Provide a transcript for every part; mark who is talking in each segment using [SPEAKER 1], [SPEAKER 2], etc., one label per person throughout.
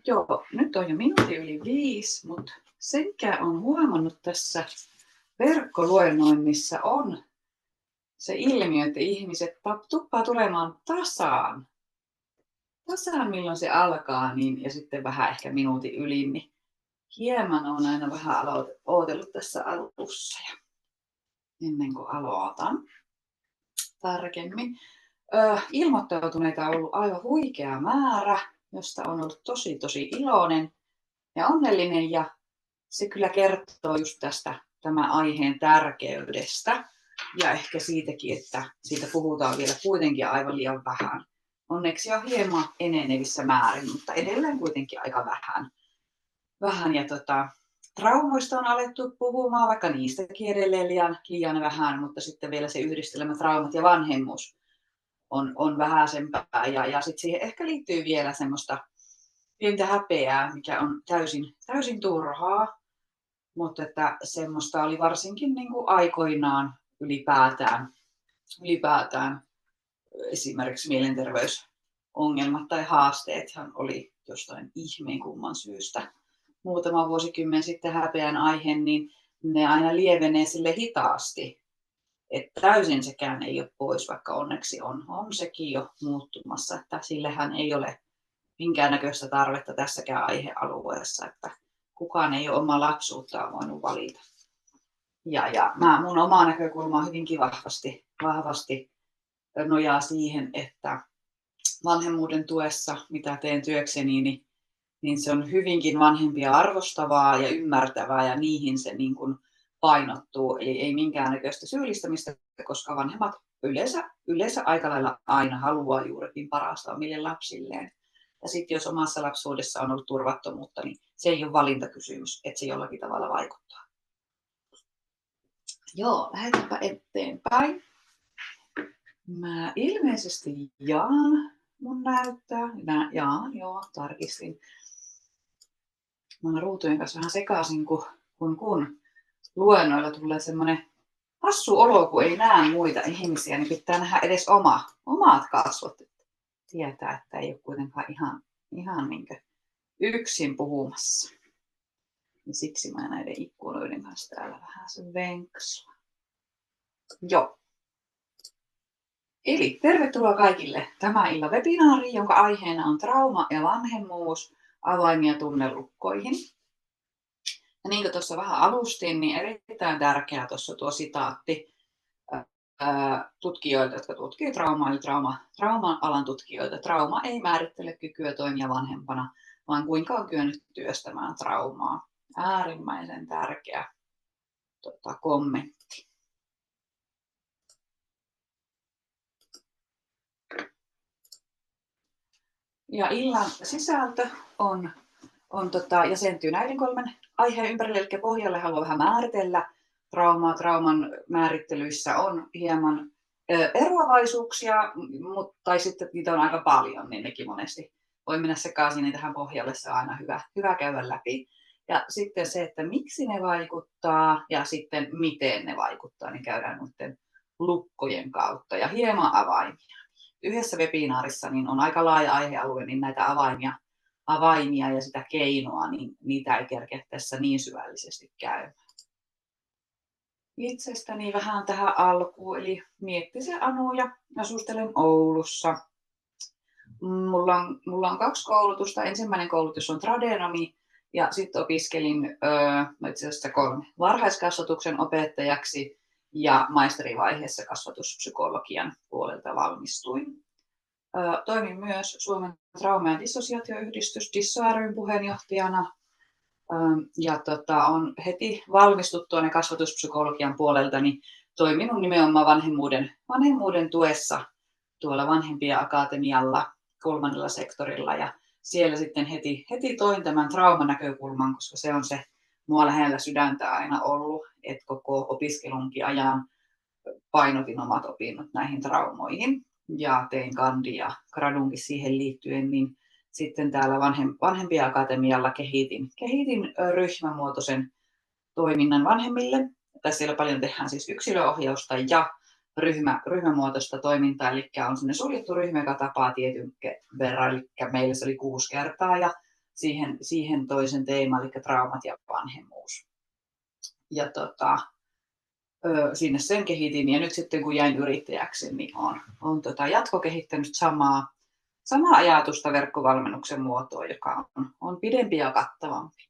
[SPEAKER 1] Joo, nyt on jo minuutti yli 5, mutta se mikä on huomannut tässä verkkoluennoinnissa on se ilmiö, että ihmiset tuppaa tulemaan tasaan milloin se alkaa, niin, ja sitten vähän ehkä minuutin yli, niin hieman on aina vähän odotellut tässä alussa ja ennen kuin aloitan tarkemmin. Ilmoittautuneita on ollut aivan huikea määrä, josta on ollut tosi iloinen ja onnellinen, ja se kyllä kertoo just tästä tämän aiheen tärkeydestä ja ehkä siitäkin, että siitä puhutaan vielä kuitenkin aivan liian vähän. Onneksi on hieman enenevissä määrin, mutta edelleen kuitenkin aika vähän. Ja traumoista on alettu puhumaan, vaikka niistäkin edelleen liian vähän, mutta sitten vielä se yhdistelmä traumat ja vanhemmuus on vähäisempää. Ja sitten siihen ehkä liittyy vielä semmoista pientä häpeää, mikä on täysin turhaa, mutta että semmoista oli varsinkin niin kuin aikoinaan ylipäätään esimerkiksi mielenterveysongelmat tai haasteethan oli jostain ihmeen kumman syystä muutama vuosikymmen sitten häpeän aihe, niin ne aina lievenee sille hitaasti. Että täysin sekään ei ole pois, vaikka onneksi on sekin jo muuttumassa, että sillehän ei ole minkäännäköistä tarvetta tässäkään aihealueessa, että kukaan ei ole omaa lapsuuttaan voinut valita. Ja mun oma näkökulma hyvinkin vahvasti nojaa siihen, että vanhemmuuden tuessa, mitä teen työkseni, niin se on hyvinkin vanhempia arvostavaa ja ymmärtävää, ja niihin se niin kuin painottuu. Eli ei minkäännäköistä syyllistämistä, koska vanhemmat yleensä aika lailla aina haluaa juurikin parasta omille lapsilleen. Ja sitten jos omassa lapsuudessa on ollut turvattomuutta, niin se ei ole valintakysymys, että se jollakin tavalla vaikuttaa. Joo, lähdetäänpä eteenpäin. Mä ilmeisesti jaan mun näyttää. Tarkistin. Mä ruutujen kanssa vähän sekaisin, kun luennoilla tulee semmoinen hassu olo, kun ei näe muita ihmisiä, niin pitää nähdä edes omat kasvot. Tietää, että ei ole kuitenkaan ihan niin kuin yksin puhumassa. Ja siksi mä näiden ikkunoiden kanssa täällä vähän se venksua. Joo. Eli tervetuloa kaikille tämän illan webinaariin, jonka aiheena on trauma ja vanhemmuus, avaimia tunnelukkoihin. Ja niin kuin tuossa vähän alustin, niin erittäin tärkeää tuossa tuo sitaatti tutkijoilta, jotka tutkii traumaa, eli trauman alan tutkijoilta. Trauma ei määrittele kykyä toimia vanhempana, vaan kuinka on kyennyt työstämään traumaa. Äärimmäisen tärkeä kommentti. Ja illan sisältö jäsentyy näiden 3 aiheen ympärille, eli pohjalle haluan vähän määritellä traumaa. Trauman määrittelyissä on hieman eroavaisuuksia, tai sitten niitä on aika paljon, niin nekin monesti voi mennä sekaisin, niin tähän pohjalle se on aina hyvä käydä läpi. Ja sitten se, että miksi ne vaikuttaa ja sitten miten ne vaikuttaa, niin käydään noiden lukkojen kautta ja hieman avaimia. Yhdessä webinaarissa niin on aika laaja aihealue, niin näitä avaimia ja sitä keinoa, niin niitä ei kerkeä tässä niin syvällisesti käymään. Itsestäni vähän tähän alkuun, eli Miettisen Anu ja asustelen Oulussa. Mulla on 2 koulutusta. Ensimmäinen koulutus on tradenomi ja sitten opiskelin itse asiassa 3 varhaiskasvatuksen opettajaksi ja maisterivaiheessa kasvatuspsykologian puolelta valmistuin. Toimin myös Suomen trauma- ja dissosiaatioyhdistys Disso ry:n puheenjohtajana. Ja on heti valmistuttua kasvatuspsykologian puolelta, niin toiminut nimenomaan vanhemmuuden tuessa tuolla Vanhempien akatemialla 3. sektorilla. Ja siellä sitten heti toin tämän traumanäkökulman, koska se on se mua lähellä sydäntä aina ollut, että koko opiskelunkin ajan painotin omat opinnot näihin traumoihin. Ja tein kandi- ja gradunkin siihen liittyen, niin sitten täällä Vanhempien akatemialla kehitin ryhmämuotoisen toiminnan vanhemmille. Siellä paljon tehdään siis yksilöohjausta ja ryhmämuotoista toimintaa, eli on sellainen suljettu ryhmä, joka tapaa tietyn verran, eli meillä se oli 6 kertaa, ja siihen toisen teeman, eli traumat ja vanhemmuus. Ja sinne sen kehitin, ja nyt sitten kun jäin yrittäjäksi, niin olen jatkokehittänyt samaa ajatusta verkkovalmennuksen muotoon, joka on pidempi ja kattavampi.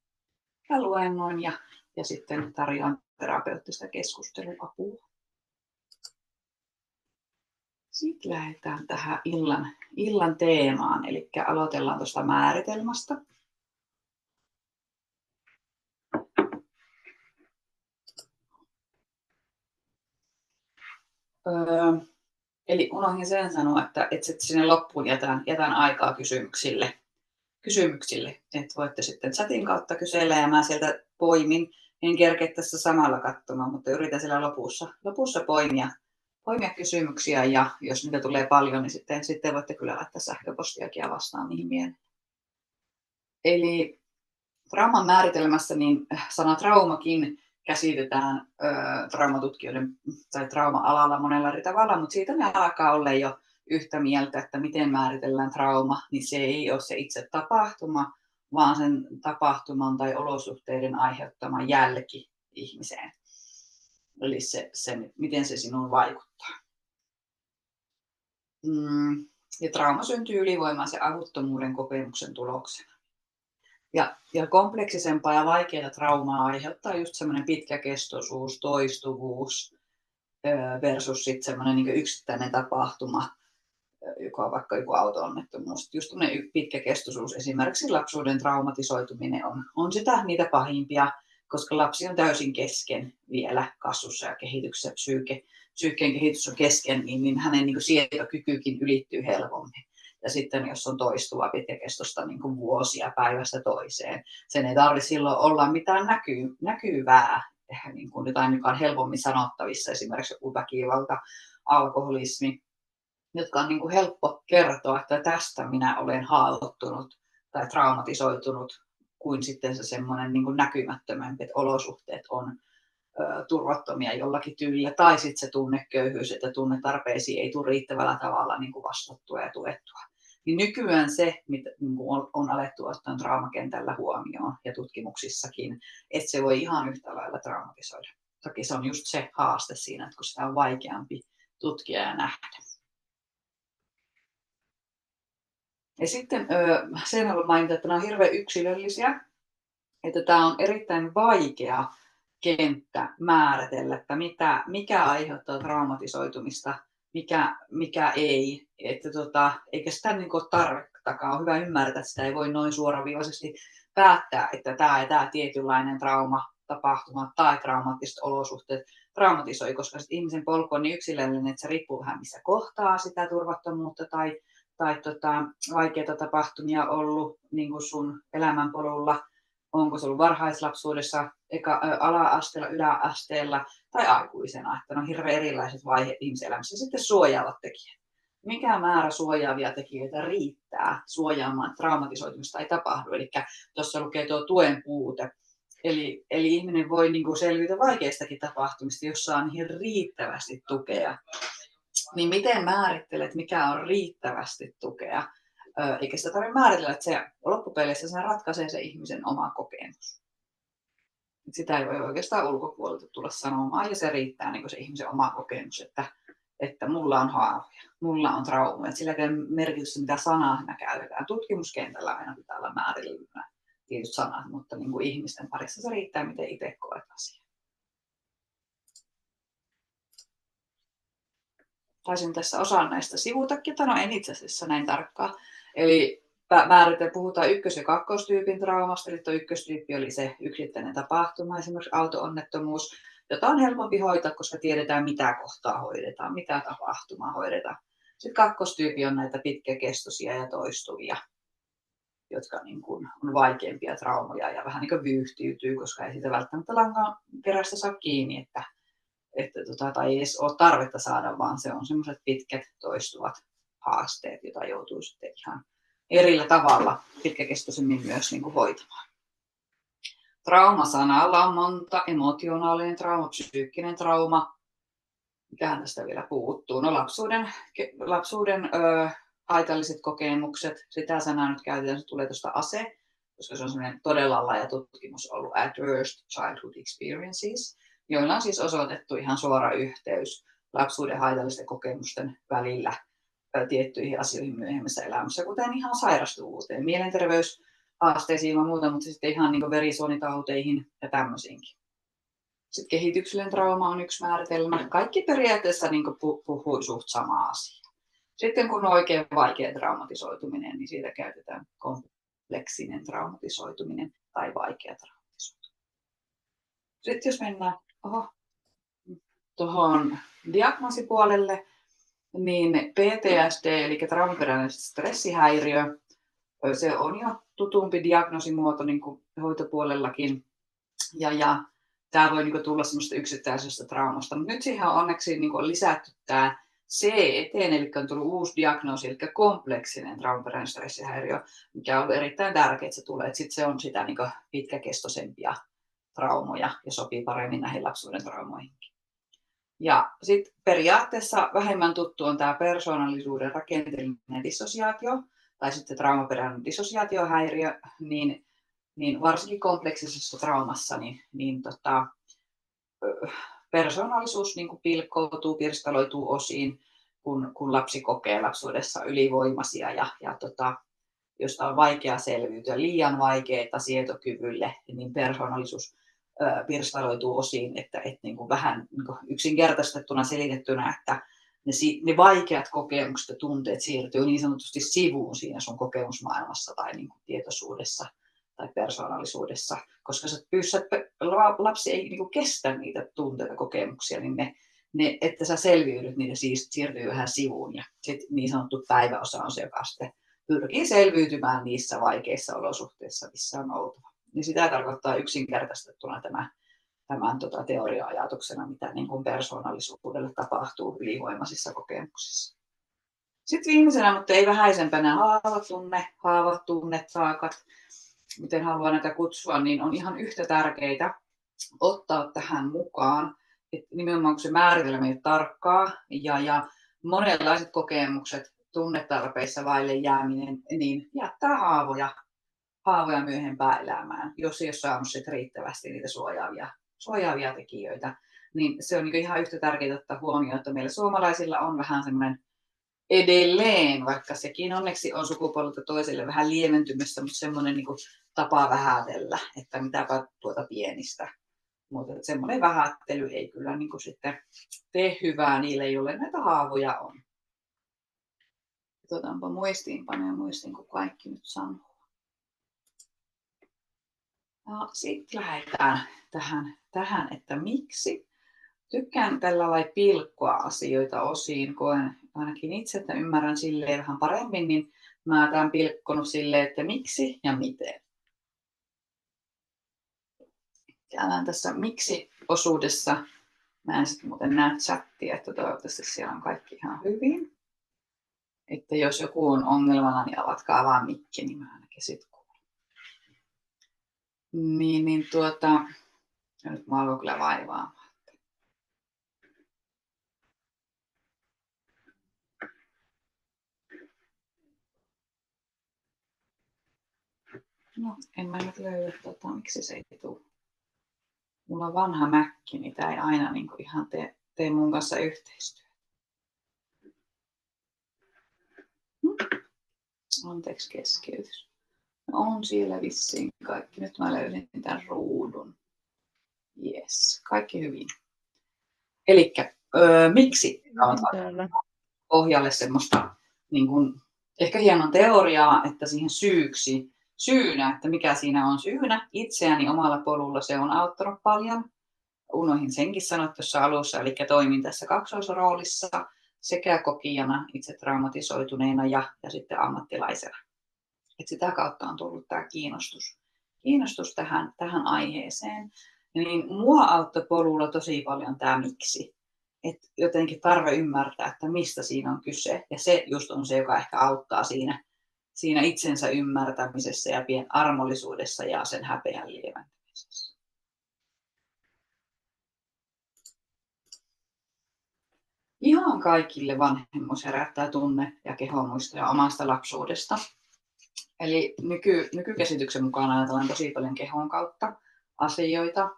[SPEAKER 1] Ja luennoin ja sitten tarjoan terapeuttista keskusteluapua. Sitten lähdetään tähän illan teemaan, eli aloitellaan tuosta määritelmästä. Eli unohdin sen sanoa, että sinne loppuun jätän aikaa kysymyksille. Että voitte sitten chatin kautta kysellä ja mä sieltä poimin. En kerkeä tässä samalla katsomaan, mutta yritän siellä lopussa poimia kysymyksiä, ja jos niitä tulee paljon, niin sitten voitte kyllä laittaa sähköpostiakin ja vastaan niihin mieleen. Eli trauman määritelmässä niin sana traumakin käsitetään traumatutkijoiden tai trauma-alalla monella eri tavalla, mutta siitä me alkaa olla jo yhtä mieltä, että miten määritellään trauma, niin se ei ole se itse tapahtuma, vaan sen tapahtuman tai olosuhteiden aiheuttama jälki ihmiseen. Eli se miten se sinuun vaikuttaa. Ja trauma syntyy ylivoimaisen avuttomuuden kokemuksen tuloksena. Ja kompleksisempaa ja vaikeaa traumaa aiheuttaa just semmoinen pitkäkestoisuus, toistuvuus versus sitten semmoinen niin yksittäinen tapahtuma, joka on vaikka joku auto-onnettomuus. Just tämmöinen pitkäkestoisuus, esimerkiksi lapsuuden traumatisoituminen on niitä pahimpia, koska lapsi on täysin kesken vielä kasvussa ja kehityksessä, psyykkeen kehitys on kesken, niin hänen niin kuin sietokykykin ylittyy helpommin. Ja sitten jos on toistuvaa pitkäkestoista niin kuin vuosia päivästä toiseen, sen ei tarvitse silloin olla mitään näkyvää, niin kuin jotain, joka on helpommin sanottavissa, esimerkiksi joku väkivalta, alkoholismi, jotka on niin kuin helppo kertoa, että tästä minä olen haavoittunut tai traumatisoitunut, kuin sitten se semmoinen niin kuin näkymättömämpi, että olosuhteet on turvattomia jollakin tyylillä, tai sitten se tunneköyhyys, että tunnetarpeisiin ei tule riittävällä tavalla niin kuin vastattua ja tuettua. Niin nykyään se, mitä niin kuin on alettu ottaa traumakentällä huomioon ja tutkimuksissakin, että se voi ihan yhtä lailla traumatisoida. Toki se on just se haaste siinä, että kun sitä on vaikeampi tutkia ja nähdä. Ja sitten sen haluan mainita, että nämä on hirveän yksilöllisiä, että tämä on erittäin vaikea kenttä määritellä, että mikä aiheuttaa traumatisoitumista, mikä ei. Että eikä sitä niin kuin tarvettakaan ole hyvä ymmärtää, että sitä ei voi noin suoraviivaisesti päättää, että tämä tietynlainen tapahtuma tai traumaattiset olosuhteet traumatisoi, koska ihmisen polku on niin yksilöllinen, että se riippuu vähän missä kohtaa sitä turvattomuutta tai vaikeita tapahtumia ollut niin kuin sun elämänpolulla. Onko se ollut varhaislapsuudessa, ala-asteella, yläasteella tai aikuisena, että on hirveän erilaiset vaiheet ihmiselämässä. Sitten suojaavat tekijät. Mikä määrä suojaavia tekijöitä riittää suojaamaan, että traumatisoitumista ei tapahdu? Eli tuossa lukee tuo tuen puute. Eli ihminen voi niin kuin selvitä vaikeistakin tapahtumista, jos saa niihin riittävästi tukea. Niin miten määrittelet, mikä on riittävästi tukea? Eikä sitä tarvitse määritellä, että se loppupeleissä sen ratkaisee se ihmisen oma kokemus. Sitä ei voi oikeastaan ulkopuolelta tulla sanomaan, ja se riittää niin kuin se ihmisen oma kokemus, että mulla on haavoja, mulla on traumaa. Sillä ei ole merkitystä, mitä sanaa me käytetään. Tutkimuskentällä aina pitää olla määritelmänä tietyt sanat, mutta niin kuin ihmisten parissa se riittää, miten itse koet asiaa. Taisin tässä osaan näistä sivutakin, en itse asiassa näin tarkkaan. Eli puhutaan ykkös- ja kakkostyypin traumasta, eli tuo ykköstyyppi oli se yksittäinen tapahtuma, esimerkiksi auto-onnettomuus, jota on helpompi hoitaa, koska tiedetään mitä kohtaa hoidetaan, mitä tapahtumaa hoidetaan. Sitten kakkostyyppi on näitä pitkäkestoisia ja toistuvia, jotka niin kuin on vaikeampia traumoja ja vähän niin kuin vyyhtiytyy, koska ei siitä välttämättä langan perästä saa kiinni, tai ei edes ole tarvetta saada, vaan se on semmoiset pitkät toistuvat haasteet, joita joutuu sitten ihan erillä tavalla pitkäkestoisemmin myös niin kuin hoitamaan. Traumasanalla on monta: emotionaalinen trauma, psyykkinen trauma. Mikähän tästä vielä puuttuu? No lapsuuden haitalliset kokemukset, sitä sanaa nyt käytetään, se tulee tuosta koska se on sellainen todella laaja tutkimus ollut Adverse Childhood Experiences, joilla on siis osoitettu ihan suora yhteys lapsuuden haitallisten kokemusten välillä tiettyihin asioihin myöhemmässä elämässä, kuten ihan sairastuvuuteen, mielenterveyshaasteisiin ja muuta, mutta sitten ihan niin verisuonitauteihin ja tämmöisiinkin. Sitten kehityksellinen trauma on yksi määritelmä. Kaikki periaatteessa niin puhuu suht samaa asiaa. Sitten kun on oikein vaikea traumatisoituminen, niin siitä käytetään kompleksinen traumatisoituminen tai vaikea traumatisoituminen. Sitten jos mennään tuohon diagnoosipuolelle, niin PTSD, eli traumaperäinen stressihäiriö, se on jo tutumpi diagnoosimuoto niin kuin hoitopuolellakin. Ja tämä voi niin tulla semmoista yksittäisestä traumasta. Mutta nyt siihen on onneksi niin on lisätty tämä CET, eli on tullut uusi diagnoosi, eli kompleksinen traumaperäinen stressihäiriö, mikä on erittäin tärkeää, että se tulee. Sitten se on sitä niin pitkäkestoisempia traumoja ja sopii paremmin näihin lapsuuden traumoihinkin. Ja sitten periaatteessa vähemmän tuttu on tämä persoonallisuuden rakenteellinen dissosiaatio, tai sitten traumaperäinen dissosiaatiohäiriö, niin varsinkin kompleksisessa traumassa persoonallisuus niin kuin pilkkoutuu, pirstaloituu osiin, kun lapsi kokee lapsuudessa ylivoimaisia ja josta on vaikea selviytyä, liian vaikeita sietokyvylle, niin persoonallisuus pirstaloituu osiin, että niin kuin vähän niin kuin yksinkertaistettuna selitettynä, että ne vaikeat kokemukset ja tunteet siirtyy niin sanotusti sivuun siinä sun kokemusmaailmassa tai niin kuin tietoisuudessa tai persoonallisuudessa, koska lapsi ei niin kuin kestä niitä tunteita kokemuksia, niin että sä selviydyt, niin ne siirtyy vähän sivuun ja sitten niin sanottu päiväosa on se, joka sitten pyrkii selviytymään niissä vaikeissa olosuhteissa, missä on oltava. Niin sitä tarkoittaa yksinkertaistettuna tämän teoria-ajatuksena, mitä niin kuin persoonallisuudelle tapahtuu ylivoimaisissa kokemuksissa. Sitten viimeisenä, mutta ei vähäisempänä, haavatunnetaakat, miten haluan näitä kutsua, niin on ihan yhtä tärkeitä ottaa tähän mukaan. Että nimenomaan kun se määritelmä ei ole tarkkaa ja monenlaiset kokemukset, tunnetarpeissa vaille jääminen, niin jättää haavoja myöhempään elämään, jos ei ole saanut sit riittävästi niitä suojaavia tekijöitä. Niin se on niin ihan yhtä tärkeää ottaa huomioon, että meillä suomalaisilla on vähän semmoinen edelleen, vaikka sekin onneksi on sukupolvelta toiselle vähän lieventymässä, mutta semmoinen niin kuin tapa vähätellä, että mitäpä pienistä. Mutta semmoinen vähättely ei kyllä niin kuin sitten tee hyvää niille, joille näitä haavoja on. Otanpa muistin, kun kaikki nyt sanoo. No, sitten lähdetään tähän, että miksi. Tykkään tällä lailla pilkkoa asioita osiin, koen ainakin itse, että ymmärrän silleen vähän paremmin, niin mä tämän pilkkonut silleen, että miksi ja miten. Käydään tässä miksi-osuudessa. Mä en sitten muuten näe chattia, että toivottavasti siellä on kaikki ihan hyvin. Että jos joku on ongelmana, niin avatkaa vaan mikki, niin mä ainakin sitten kuulen. Nyt mä alkoin kyllä vaivaamaan. No, en mä nyt löydä, miksi se ei tule. Mulla on vanha Mäkki, niin tää ei aina niin kuin ihan tee mun kanssa yhteistyötä. Anteeksi keskeytys. No, on siellä vissiin kaikki. Nyt mä löysin tämän ruudun. Yes, kaikki hyvin. Elikkä miksi pohjalle semmoista niin kuin, ehkä hieman teoriaa, että siihen syynä, että mikä siinä on syynä. Itseäni omalla polulla se on auttanut paljon. Unohin senkin sanoa tuossa alussa, eli toimin tässä kaksoisroolissa sekä kokijana, itse traumatisoituneena ja sitten ammattilaisena. Et sitä kautta on tullut tämä kiinnostus tähän aiheeseen. Ja niin mua auttoi polulla tosi paljon tämä miksi. Et jotenkin tarve ymmärtää, että mistä siinä on kyse. Ja se just on se, joka ehkä auttaa siinä itsensä ymmärtämisessä ja armollisuudessa ja sen häpeän lieventämisessä. Ihan kaikille vanhemmuus herättää tunne- ja kehomuistoja omasta lapsuudesta. Eli nykykäsityksen mukaan ajatellaan tosi paljon kehon kautta asioita,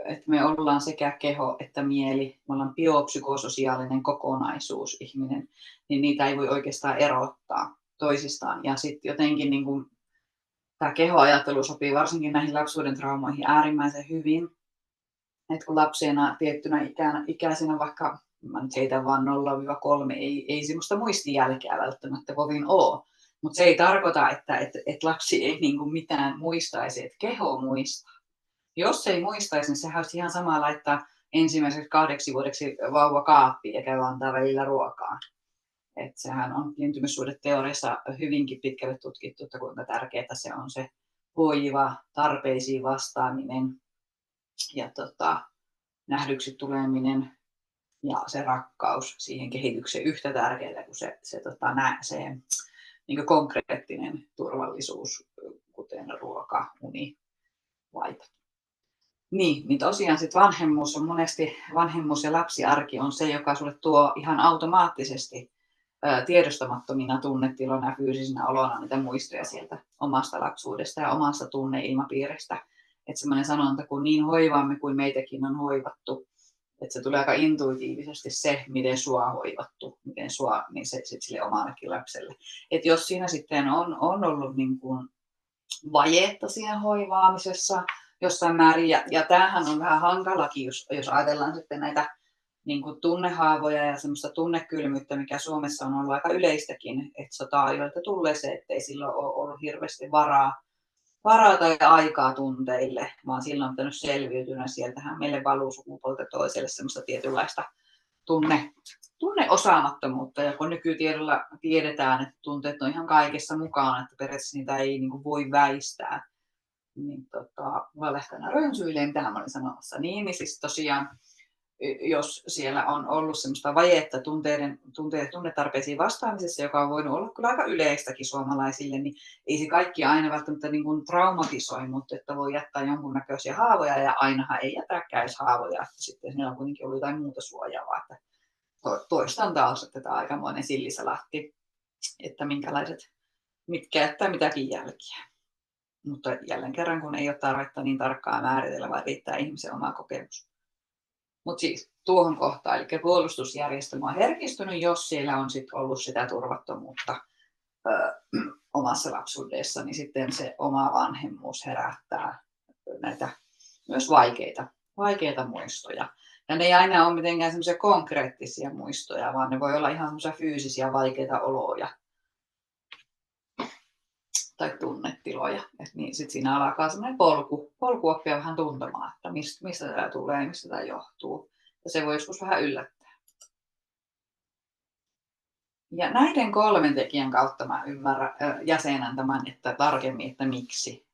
[SPEAKER 1] että me ollaan sekä keho että mieli, me ollaan biopsykososiaalinen kokonaisuus ihminen, niin niitä ei voi oikeastaan erottaa toisistaan. Ja sitten jotenkin niin kuin, tämä kehoajattelu sopii varsinkin näihin lapsuuden traumoihin äärimmäisen hyvin. Et kun lapsena tiettynä ikäisenä vaikka, mä nyt heitän vaan 0-3, ei semmoista muistijälkeä välttämättä kovin ole. Mutta se ei tarkoita, että lapsi ei niinku mitään muistaisi, että keho muistaa. Jos ei muistaisi, niin sehän olisi ihan sama laittaa ensimmäiseksi 2 vuodeksi vauva kaappiin ja käy antaa välillä ruokaa. Et sehän on kiintymyssuhdeteoriassa hyvinkin pitkälle tutkittu, että kuinka tärkeää se on se hoiva, tarpeisiin vastaaminen ja nähdyksi tuleminen ja se rakkaus siihen kehitykseen yhtä tärkeää kuin se niin konkreettinen turvallisuus, kuten ruoka, uni, vaipat. Niin tosiaan sit vanhemmuus on monesti, vanhemmuus ja lapsiarki on se, joka sulle tuo ihan automaattisesti tiedostamattomina tunnetiloina ja fyysisinä olona niitä muistoja sieltä omasta lapsuudesta ja omasta tunneilmapiiristä. Että semmoinen sanonta, kun niin hoivaamme kuin meitäkin on hoivattu, että se tulee aika intuitiivisesti se, miten sua on hoivattu, miten sua, niin se sit sille omallekin lapselle. Että jos siinä sitten on ollut niin kuin vajetta siinä hoivaamisessa jossain määrin, ja tämähän on vähän hankalakin, jos ajatellaan sitten näitä niin kuin tunnehaavoja ja semmoista tunnekylmyyttä, mikä Suomessa on ollut aika yleistäkin, että sota-ajoilta tulee se, että ei silloin ole ollut hirveästi varaa tai aikaa tunteille, vaan silloin on pitänyt selviytyä. Sieltähän meille valuu sukupolta toiselle semmoista tietynlaista tunneosaamattomuutta, ja kun nykytiedolla tiedetään, että tunteet on ihan kaikessa mukana, että periaatteessa niitä ei niin kuin voi väistää, niin valehtana rönsyilee, mitä mä olin sanomassa, niin siis tosiaan jos siellä on ollut semmoista vajetta tunnetarpeisiin vastaamisessa, joka on voinut olla kyllä aika yleistäkin suomalaisille, niin ei se kaikki aina välttämättä niin kuin traumatisoi, mutta että voi jättää jonkunnäköisiä haavoja, ja ainahan ei jätäkään haavoja, että sitten siellä on kuitenkin ollut jotain muuta suojaavaa. Että toistan taas, että tämä on aikamoinen sillisalatti, että mitkä jättää mitäkin jälkiä. Mutta jälleen kerran, kun ei ole tarvetta niin tarkkaan määritellä, vaan riittää ihmisen oma kokemus. Mutta siis tuohon kohtaan, eli puolustusjärjestelmä on herkistynyt, jos siellä on sit ollut sitä turvattomuutta omassa lapsuudessa, niin sitten se oma vanhemmuus herättää näitä myös vaikeita muistoja. Ja ne ei aina ole mitenkään semmoisia konkreettisia muistoja, vaan ne voi olla ihan semmoisia fyysisiä vaikeita oloja tai tunnetiloja. Et niin sit siinä alkaa semmoinen polku oppia vähän tuntemaan, että mistä tämä tulee ja mistä tämä johtuu. Ja se voi joskus vähän yllättää. Ja näiden 3 tekijän kautta mä jäsenän tämän, että tarkemmin, että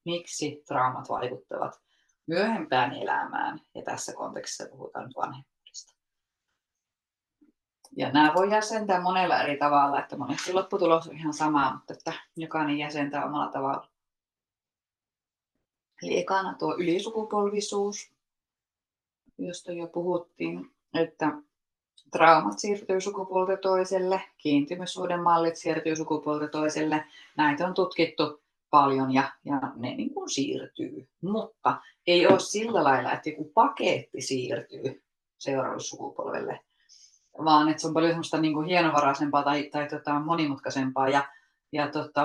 [SPEAKER 1] miksi traumat vaikuttavat myöhempään elämään. Ja tässä kontekstissa puhutaan nyt vanhemmuudesta. Ja nämä voi jäsentää monella eri tavalla, että monesti lopputulos on ihan sama, mutta että jokainen jäsentää omalla tavalla. Eli ekana tuo ylisukupolvisuus, josta jo puhuttiin, että traumat siirtyy sukupuolta toiselle, kiintymyssuhden mallit siirtyy sukupuolta toiselle. Näitä on tutkittu paljon ja ne niin kuin siirtyy, mutta ei ole sillä lailla, että joku paketti siirtyy seuraavalle sukupolvelle, vaan että se on paljon semmoista niin kuin hienovaraisempaa tai monimutkaisempaa. Ja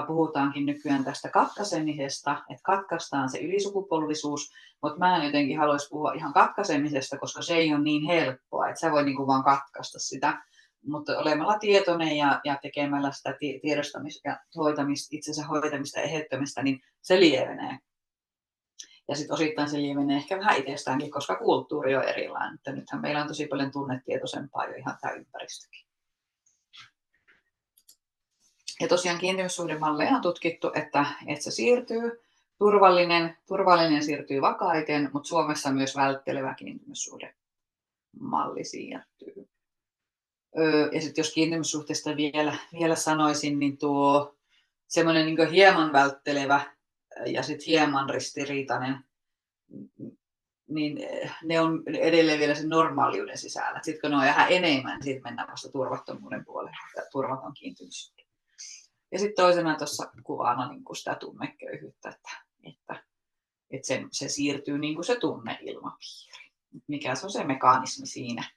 [SPEAKER 1] puhutaankin nykyään tästä katkaisemisesta, että katkaistaan se ylisukupolvisuus, mutta mä en jotenkin haluaisi puhua ihan katkaisemisesta, koska se ei ole niin helppoa, että sä voi niinku vaan katkaista sitä. Mutta olemalla tietoinen ja tekemällä sitä tiedostamista ja itsensä hoitamista ja eheyttämistä, niin se lievenee. Ja sitten osittain se lievenee ehkä vähän itsestäänkin, koska kulttuuri on erilainen. Että nythän meillä on tosi paljon tunnetietoisempaa jo ihan tämä ympäristökin. Ja tosiaan kiintymyssuhdemalleja on tutkittu, että se siirtyy, turvallinen siirtyy vakaiten, mutta Suomessa myös välttelevä kiintymyssuhdemalli siirtyy. Ja sitten jos kiintymyssuhteesta vielä sanoisin, niin tuo semmoinen niin hieman välttelevä ja sitten hieman ristiriitainen, niin ne on edelleen vielä sen normaaliuden sisällä. Sitten kun ne on vähän enemmän, niin sitten mennään vasta turvattomuuden puolelle, turvaton kiintymyssuhde. Ja sitten toisena tuossa kuvana niin kuin sitä tunneköyhyyttä, että se siirtyy niin kuin se tunneilmapiiri. Mikä se on se mekanismi siinä,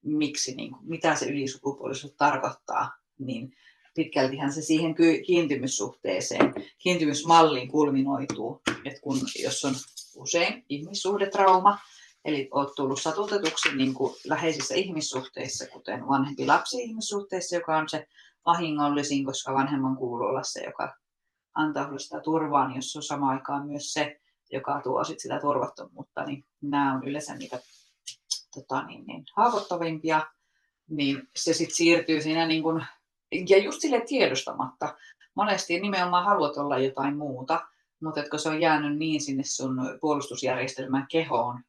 [SPEAKER 1] miksi, niin kuin, mitä se ylisukupuolisuus tarkoittaa, niin pitkältihän se siihen kiintymyssuhteeseen, kiintymysmalliin kulminoituu, että jos on usein ihmissuhdetrauma, eli olet tullut satutetuksi niin kuin läheisissä ihmissuhteissa, kuten vanhempi-lapsi-ihmissuhteissa, joka on se vahingollisin, koska vanhemman kuuluu olla se, joka antaa sitä turvaa, niin jos se on samaan aikaan myös se, joka tuo sit sitä turvattomuutta, niin nämä on yleensä niitä haavoittavimpia, niin se sitten siirtyy siinä niin kuin, ja just sille tiedostamatta. Monesti nimenomaan haluat olla jotain muuta, mutta kun se on jäänyt niin sinne sun puolustusjärjestelmän kehoon,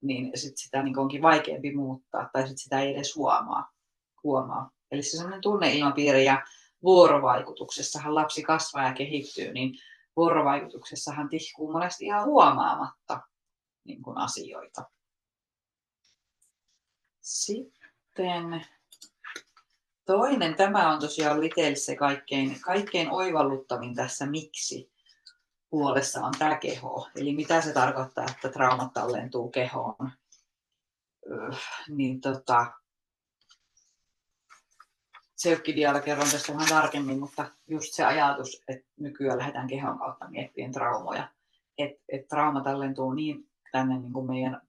[SPEAKER 1] niin sit sitä niin onkin vaikeampi muuttaa, tai sit sitä ei edes huomaa. Eli se sellainen tunneilmapiiri ja vuorovaikutuksessahan lapsi kasvaa ja kehittyy, niin vuorovaikutuksessahan tihkuu monesti ihan huomaamatta niin kuin asioita. Sitten toinen, tämä on tosiaan ollut itselle se kaikkein oivalluttavin tässä miksi puolessa on tämä keho. Eli mitä se tarkoittaa, että traumat tallentuu kehoon. Niin Seukkidialla kerron tästä vähän tarkemmin, mutta just se ajatus, että nykyään lähdetään kehon kautta miettimään traumoja. Että trauma tallentuu niin tänne niin kuin meidän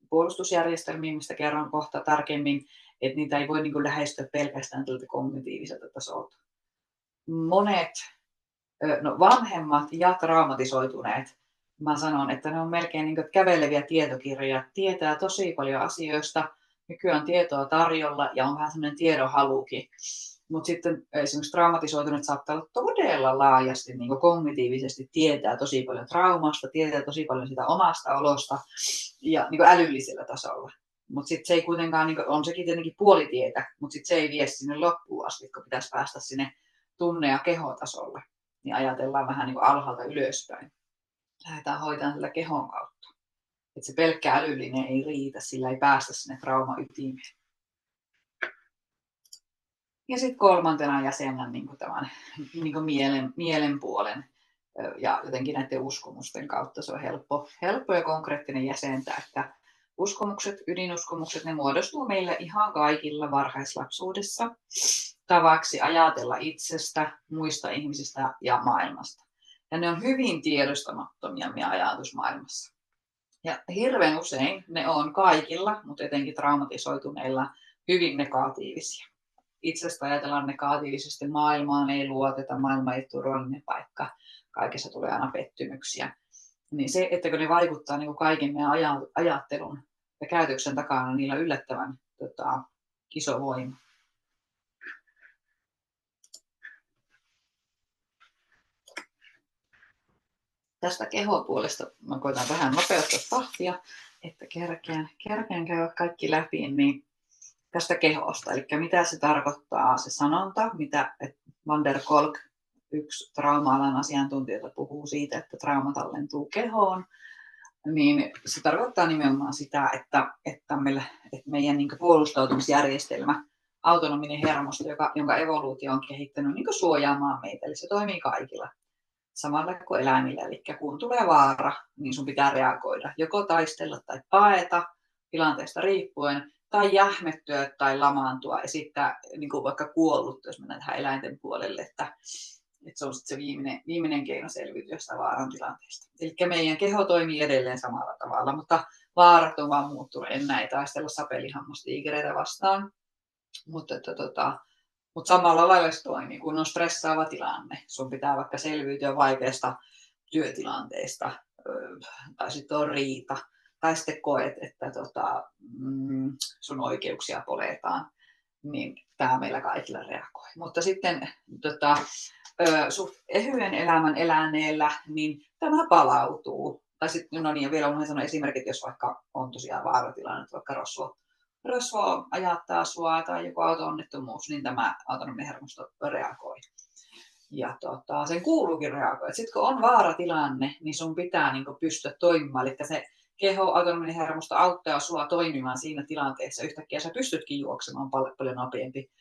[SPEAKER 1] puolustusjärjestelmiin, mistä kerron kohta tarkemmin, että niitä ei voi niin kuin lähestyä pelkästään tältä kognitiiviselta tasolta. Monet vanhemmat ja traumatisoituneet, mä sanon, että ne on melkein niin kuin käveleviä tietokirjoja, tietää tosi paljon asioista, nykyään tietoa tarjolla ja on vähän semmoinen tiedonhalukin. Mutta sitten esimerkiksi traumatisoituneet saattaa olla todella laajasti niin kuin kognitiivisesti tietää tosi paljon traumasta, tietää tosi paljon sitä omasta olosta ja niin kuin älyllisellä tasolla. Mutta sitten se ei kuitenkaan, niin kuin, on sekin tietenkin puolitietä, mutta sitten se ei vie sinne loppuun asti, kun pitäisi päästä sinne tunne- ja kehotasolle. Niin ajatellaan vähän niin kuin alhaalta ylöspäin. Lähdetään hoitamaan sillä kehon kautta. Että se pelkkä älyllinen ei riitä, sillä ei päästä sinne trauma-ytimeen. Ja sitten kolmantena jäsenä niin kuin tämän niin kuin mielen puolen ja jotenkin näiden uskomusten kautta se on helppo ja konkreettinen jäsentää, että ydinuskomukset, ne muodostuu meille ihan kaikilla varhaislapsuudessa tavaksi ajatella itsestä, muista ihmisistä ja maailmasta. Ja ne on hyvin tiedostamattomia meidän ajatusmaailmassa. Ja hirveän usein ne on kaikilla, mutta etenkin traumatisoituneilla, hyvin negatiivisia. Itsestä ajatellaan negatiivisesti, maailmaan ei luoteta, maailma ei ole turvallinen paikka, kaikessa tulee aina pettymyksiä. Niin se, että kun ne vaikuttaa niin kuin kaiken meidän ajattelun ja käytöksen takana, niin niillä on yllättävän iso voima. Tästä kehopuolesta mä koitan vähän nopeuttaa tahtia, että kerkeän käydä kaikki läpi, niin tästä kehosta. Eli mitä se tarkoittaa, se sanonta, mitä Van der Kolk, yksi trauma-alan asiantuntija, puhuu siitä, että trauma tallentuu kehoon, niin se tarkoittaa nimenomaan sitä, että meidän niin kuin puolustautumisjärjestelmä, autonominen hermosto, jonka evoluutio on kehittänyt niin kuin suojaamaan meitä, eli se toimii kaikilla. Samalla kuin eläimillä, eli kun tulee vaara, niin sun pitää reagoida, joko taistella tai paeta tilanteesta riippuen, tai jähmettyä tai lamaantua, esittää niin kuin vaikka kuollut, jos mennään tähän eläinten puolelle, että se on sitten se viimeinen keino selviytyä sitä vaaran tilanteesta. Eli meidän keho toimii edelleen samalla tavalla, mutta vaarat on vaan muuttunut. Enää ei taistella sapelihammastiikereitä vastaan, mutta samalla lailla se toimii, kun on stressaava tilanne. Sun pitää vaikka selviytyä vaikeasta työtilanteesta, tai sitten on riita, tai sitten koet, että sun oikeuksia poletaan, niin tämä meillä kaikilla reagoi. Mutta sitten suht ehyen elämän eläneellä, niin tämä palautuu. Tai sitten, no niin, ja vielä unohdin sanoa esimerkit, jos vaikka on tosiaan vaaratilanne, vaikka rosvo ajattaa sua tai joku auto-onnettomuus, niin tämä autonominen hermosto reagoi. Ja sen kuuluukin reagoida. Sitten kun on vaaratilanne, niin sun pitää niin kuin pystyä toimimaan. Eli se keho, autonominen hermosto auttaa sua toimimaan siinä tilanteessa. Yhtäkkiä sä pystytkin juoksemaan paljon nopeampi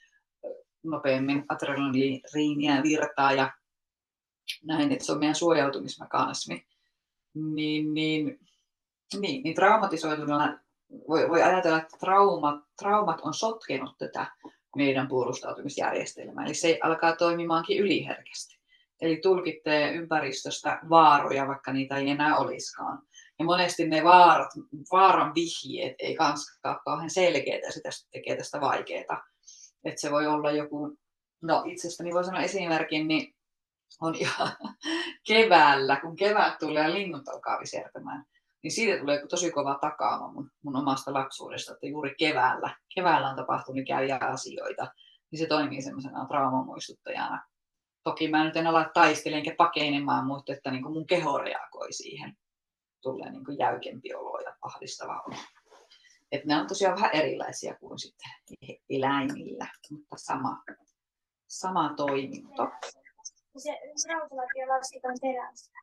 [SPEAKER 1] nopeammin adrenaliinia virtaa ja näin, että se on meidän suojautumismekanismi. Niin traumatisoituneena voi ajatella, että traumat on sotkenut tätä meidän puolustautumisjärjestelmää. Eli se alkaa toimimaankin yliherkästi. Eli tulkitsee ympäristöstä vaaroja, vaikka niitä ei enää olisikaan. Ja monesti ne vaaran vihjeet ei kanskaan kauhean selkeitä, sitä tekee tästä vaikeaa. Että se voi olla joku, no itsestäni voi sanoa esimerkin, niin on ihan keväällä, kun kevät tulee ja linnut alkaa visertämään, niin siitä tulee tosi kova takaama mun omasta lapsuudesta, että juuri keväällä on tapahtunut ikäviä asioita, niin se toimii semmoisena traumamuistuttajana. Toki mä nyt en ala taistelemaan enkä pakenemaan, mutta että niin kuin mun keho reagoi siihen. Tulee niin kuin jäykempi olo ja ahdistava olo. Että ne on tosiaan vähän erilaisia kuin sitten eläimillä, mutta sama toiminto.
[SPEAKER 2] Se rautalapio lasketaan terästä.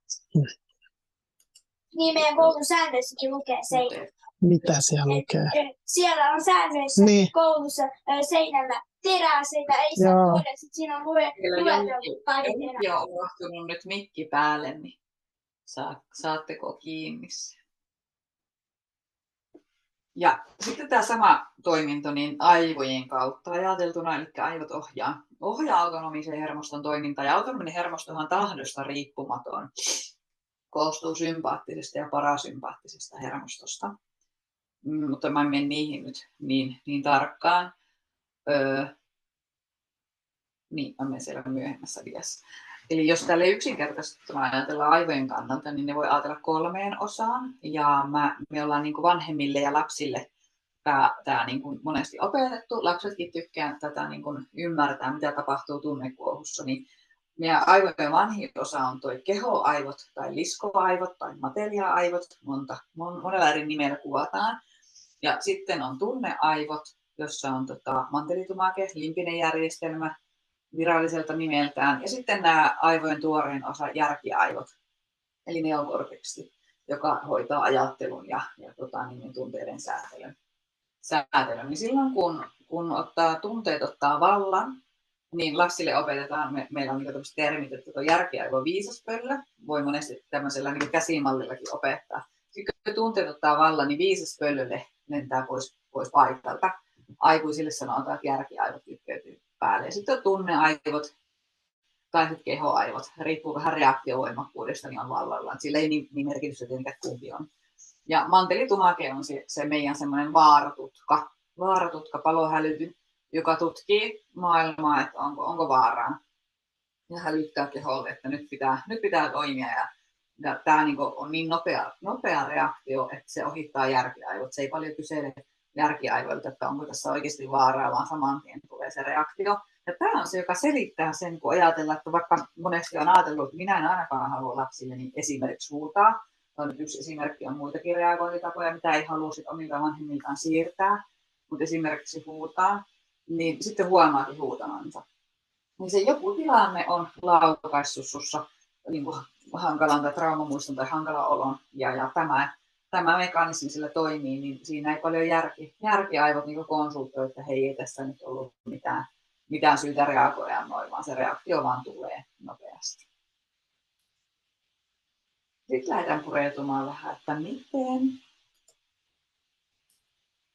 [SPEAKER 2] Niin meidän koulun säännöissäkin lukee seinällä.
[SPEAKER 3] Mitä siellä lukee?
[SPEAKER 2] Siellä on säännöissä koulussa seinällä teräaseita ei saa tuoda. Sitten siinä on lueteltu pari terästä.
[SPEAKER 1] Joo, on unohtunut nyt mikki päälle, niin saatteko kiinni sen? Ja sitten tämä sama toiminto niin aivojen kautta ajateltuna, eli aivot ohjaa autonomisen hermoston toimintaa. Ja autonominen hermostohan tahdosta riippumaton, koostuu sympaattisesta ja parasympaattisesta hermostosta. Mutta mä en mene niihin nyt niin tarkkaan. Niin, mä menen siellä myöhemmässä videossa. Eli jos tälle yksinkertaisesti ajatellaan aivojen kannalta, niin ne voi ajatella 3 osaan. Ja me ollaan niin kuin vanhemmille ja lapsille tämä niin kuin monesti opetettu. Lapsetkin tykkää tätä niin kuin ymmärtää, mitä tapahtuu tunnekuohussa. Niin meidän aivojen vanhin osa on tuo kehoaivot tai liskoaivot tai materia-aivot. Monella eri nimellä kuvataan. Ja sitten on tunneaivot, jossa on mantelitumake, limpinen järjestelmä viralliselta nimeltään. Ja sitten nämä aivojen tuoreen osa, järkiaivot, eli neokorteksi, joka hoitaa ajattelun ja tunteiden säätelyn. Niin silloin kun tunteet ottaa vallan, niin lapsille opetetaan, meillä on tämmöiset termit, että tuo järkiaivo on viisaspöllö, voi monesti tämmöisellä käsimallillakin opettaa. Sitten kun tunteet ottaa vallan, niin viisaspöllölle lentää pois paikalta. Aikuisille sanotaan, että järkiaivot kytkeytyy päälle. Ja sitten on tunneaivot tai sitten kehoaivot, riippuu vähän reaktiovoimakkuudesta, niin on vallallaan. Sillä ei niin merkitystä tietenkään kumpi on. Ja mantelitumake on se meidän semmoinen vaaratutka, palohälytyn, joka tutkii maailmaa, että onko vaaraa. Ja hälyttää keholle, että nyt pitää toimia. Ja tämä on niin nopea reaktio, että se ohittaa järkiaivot. Se ei paljon kysele järkiaivoilta, että onko tässä oikeasti vaaraa, vaan saman tien tulee se reaktio. Ja tämä on se, joka selittää sen, kun ajatellaan, että vaikka monesti on ajatellut, että minä en ainakaan halua lapsille niin esimerkiksi huutaa. On yksi esimerkki, on muitakin reagointitapoja, mitä ei halua omilta vanhemmiltaan siirtää, mutta esimerkiksi huutaa, niin sitten huomaakin huutamansa. Niin se joku tilanne on laukaissut sussa niin hankalan tai traumamuiston tai hankalan olon, ja tämä mekanismi sillä toimii, niin siinä ei paljon järkiaivot niin konsultoi, että hei, ei tässä nyt ollut mitään syytä reagoida noin, vaan se reaktio vaan tulee nopeasti. Sitten lähdetään pureutumaan vähän, että miten.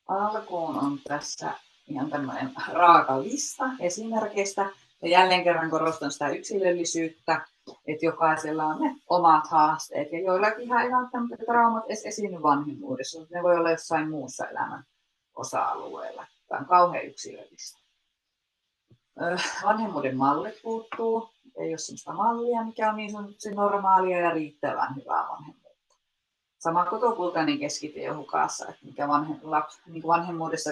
[SPEAKER 1] Alkuun on tässä ihan tämmöinen raaka lista esimerkkeistä. Ja jälleen kerran korostan sitä yksilöllisyyttä, että jokaisella on ne omat haasteet. Ja joillakin ei välttämättä traumat edes esiinny vanhemmuudessa, mutta ne voi olla jossain muussa elämän osa-alueella. Tämä on kauhean yksilöllistä. Vanhemmuuden mallit puuttuu. Ei ole sellaista mallia, mikä on niin sanotusti normaalia ja riittävän hyvää vanhemmuutta. Sama kotokultainen keskitie on hukassa, että mikä vanhemmuudessa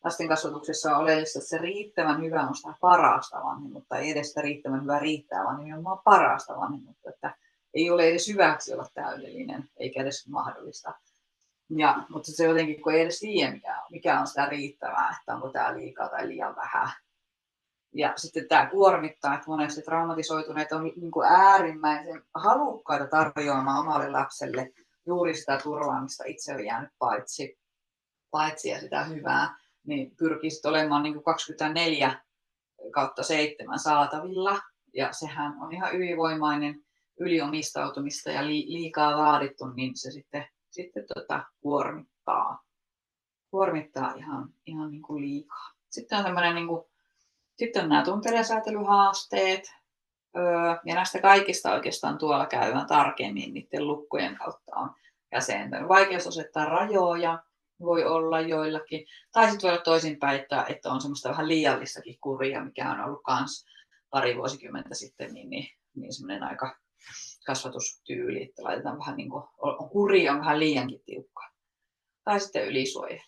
[SPEAKER 1] lasten kasvatuksessa on oleellista, että se riittävän hyvä on sitä parasta vanhemmuutta, ei edes sitä riittävän hyvä riittää, vaan nimenomaan parasta vanhemmuutta, että ei ole edes hyväksi olla täydellinen, eikä edes mahdollista. Mutta se jotenkin, kun ei edes tiedä, mikä on sitä riittävää, että onko tämä liikaa tai liian vähän. Ja sitten tämä kuormittaa, että monesti traumatisoituneet on niin kuin äärimmäisen halukkaita tarjoamaan omalle lapselle juuri sitä turvaamista. Itse on jäänyt paitsi ja sitä hyvää, niin pyrkii sitten olemaan niin kuin 24 kautta 7 saatavilla. Ja sehän on ihan ylivoimainen yliomistautumista ja liikaa vaadittu, niin se sitten kuormittaa ihan niin kuin liikaa. Sitten on sitten on nämä tunteiden säätelyhaasteet, ja näistä kaikista oikeastaan tuolla käydään tarkemmin niiden lukkojen kautta on jäsentänyt. Vaikeus asettaa rajoja voi olla joillakin, tai sitten voi olla toisinpäin, että on semmoista vähän liiallistakin kuria, mikä on ollut myös pari vuosikymmentä sitten, niin semmoinen aika kasvatustyyli, että laitetaan vähän niin kuin, kuri on vähän liiankin tiukkaa. Tai sitten ylisuojelu.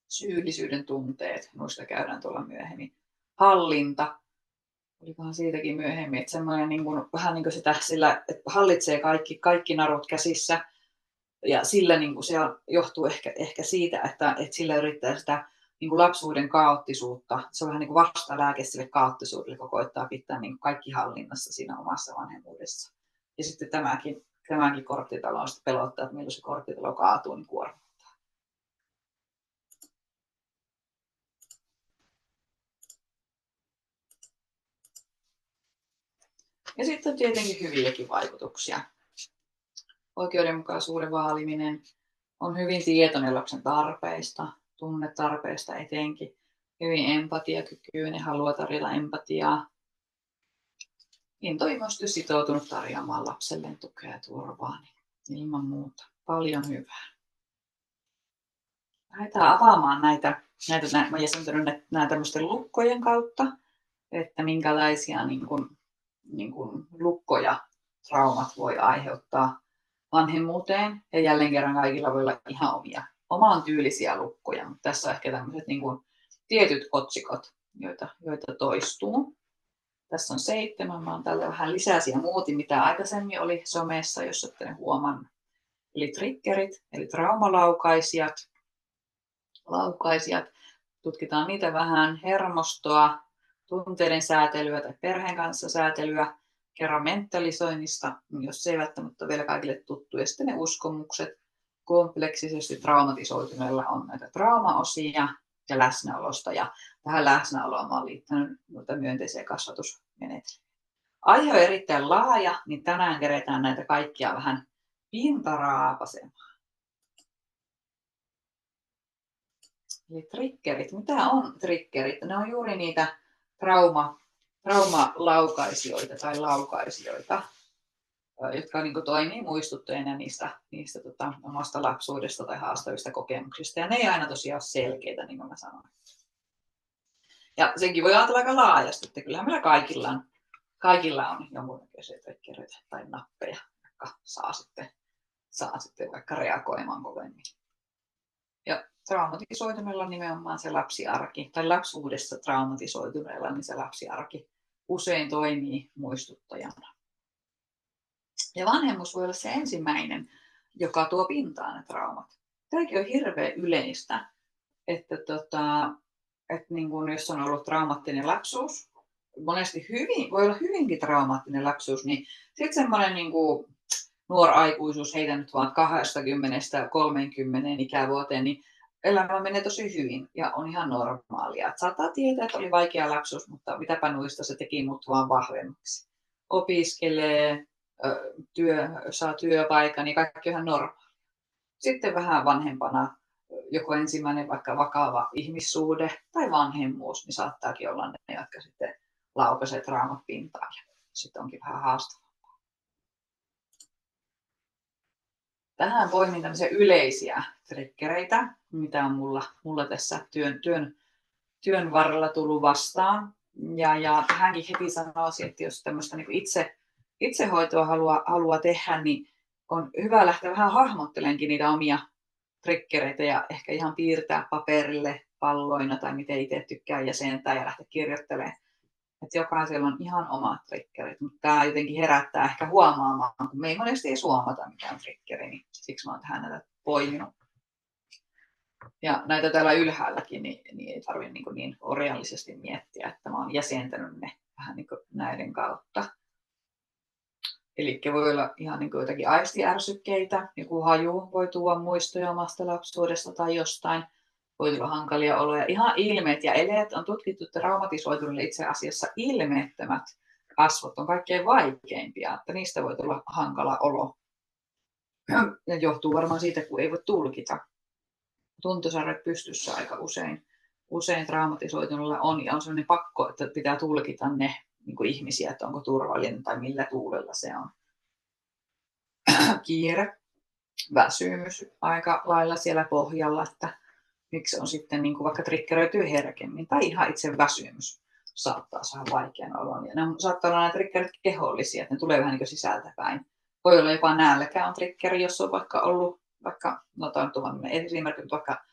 [SPEAKER 1] Syyllisyyden tunteet, noista käydään tuolla myöhemmin. Hallinta, olikohan siitäkin myöhemmin, että semmoinen niin kuin, vähän niin kuin sitä sillä, että hallitsee kaikki narut käsissä. Ja sillä niin kuin se johtuu ehkä siitä, että sillä yrittää sitä niin kuin lapsuuden kaoottisuutta. Se on vähän niin kuin vastalääke sille kaoottisuudelle, joka koittaa pitää niin kuin kaikki hallinnassa siinä omassa vanhemmuudessa. Ja sitten tämäkin korttitalo on sitten pelottaa, että milloin se korttitalo kaatuu, niin kuormittaa. Ja sitten on tietenkin hyviäkin vaikutuksia. Oikeudenmukaisuuden vaaliminen on hyvin tietoinen lapsen tarpeista, tunnetarpeista etenkin. Hyvin empatiakykyinen, haluaa tarjota empatiaa. Intohimoisesti sitoutunut tarjoamaan lapselleen tukea ja turvaa, niin ilman muuta paljon hyvää. Lähdetään avaamaan näitä mä jäsentänyt nämä tämmöisten lukkojen kautta, että minkälaisia niin kuin lukkoja traumat voi aiheuttaa vanhemmuuteen. Ja jälleen kerran kaikilla voi olla ihan oman tyylisiä lukkoja, mutta tässä on ehkä tämmöiset niin kuin tietyt otsikot, joita toistuu. Tässä on 7, mä oon tällä vähän lisäsiä muutin, mitä aikaisemmin oli somessa, jos olette ne huomannut. Eli triggerit, eli traumalaukaisijat. Tutkitaan niitä vähän, hermostoa, tunteiden säätelyä tai perheen kanssa säätelyä, kerran mentalisoinnista, jos se ei välttämättä ole vielä kaikille tuttu, ja sitten ne uskomukset. Kompleksisesti traumatisoituneilla on näitä traumaosia ja läsnäolosta, ja tähän läsnäoloon mä olen liittänyt myönteisiä kasvatusmenetelmiä. Aihe on erittäin laaja, niin tänään keretään näitä kaikkia vähän pintaraapasemaan. Eli triggerit. Mitä on triggerit? Ne on juuri niitä traumalaukaisijoita tai laukaisijoita, jotka niin kuin toimii muistuttajana niistä omasta lapsuudesta tai haastavista kokemuksista. Ja ne ei aina tosiaan ole selkeitä, niin kuin mä sanoin. Ja senkin voi ajatella aika laajasti, että kyllähän meillä kaikilla on jonkunnäköisiä triggereitä tai nappeja, jotka saa sitten vaikka reagoimaan kovemmin. Ja traumatisoituneella nimenomaan se lapsiarki, tai lapsuudessa traumatisoituneella, niin se lapsiarki usein toimii muistuttajana. Ja vanhemmuus voi olla se ensimmäinen, joka tuo pintaan ne traumat. Tämäkin on hirveän yleistä, että niin kun jos on ollut traumaattinen lapsuus, monesti voi olla hyvinkin traumaattinen lapsuus, niin sitten semmoinen niin kuin nuoraikuisuus, heitä nyt vaan 20-30 ikävuoteen, niin elämä menee tosi hyvin ja on ihan normaalia. Et saattaa tietää, että oli vaikea lapsuus, mutta mitäpä nuista se teki mut vaan vahvemmaksi. Opiskelee, saa työpaikan, niin kaikki on ihan normaalia. Sitten vähän vanhempana joko ensimmäinen vaikka vakava ihmissuhde tai vanhemmuus, niin saattaakin olla ne, jotka sitten laukaisee traumat pintaan. Sitten onkin vähän haastavampaa. Tähän poimin tämmöisiä yleisiä triggereitä, mitä on mulla tässä työn varrella tullut vastaan. Ja tähänkin heti sanoisin, että jos tämmöistä niin itsehoitoa haluaa tehdä, niin on hyvä lähteä vähän hahmottelenkin niitä omia triggereitä ja ehkä ihan piirtää paperille palloina tai miten itse tykkää jäsentää ja lähteä kirjoittelemaan. Että jokaisella on ihan omat triggerit, mutta tämä jotenkin herättää ehkä huomaamaan, kun me ei monesti edes huomata mikään triggeri, niin siksi mä oon tähän näitä poiminut. Ja näitä täällä ylhäälläkin niin ei tarvitse niin orjallisesti miettiä, että mä oon jäsentänyt ne vähän niin kuin näiden kautta. Eli voi olla ihan niin kuin jotakin aistiärsykkeitä, joku haju voi tuoda muistoja omasta lapsuudesta tai jostain. voi tulla hankalia oloja. Ihan ilmeet ja eleet on tutkittu traumatisoituneille itse asiassa ilmeettömät kasvot on kaikkein vaikeimpia, että niistä voi tulla hankala olo. Ja johtuu varmaan siitä, kun ei voi tulkita. Tuntosarvet pystyssä aika usein traumatisoituneilla on, ja on sellainen pakko, että pitää tulkita ne niin kuin ihmisiä, että onko turvallinen tai millä tuulella se on. Kiire, väsymys aika lailla siellä pohjalla, että miksi on sitten niin kuin vaikka triggeröityy herkemmin, tai ihan itse väsymys saattaa saada vaikean olon. Ja ne saattaa olla nämä triggerit kehollisia, että ne tulee vähän niin kuin sisältäpäin. Voi olla jopa nälkä on triggeri, jos on vaikka ollut, esimerkiksi vaikka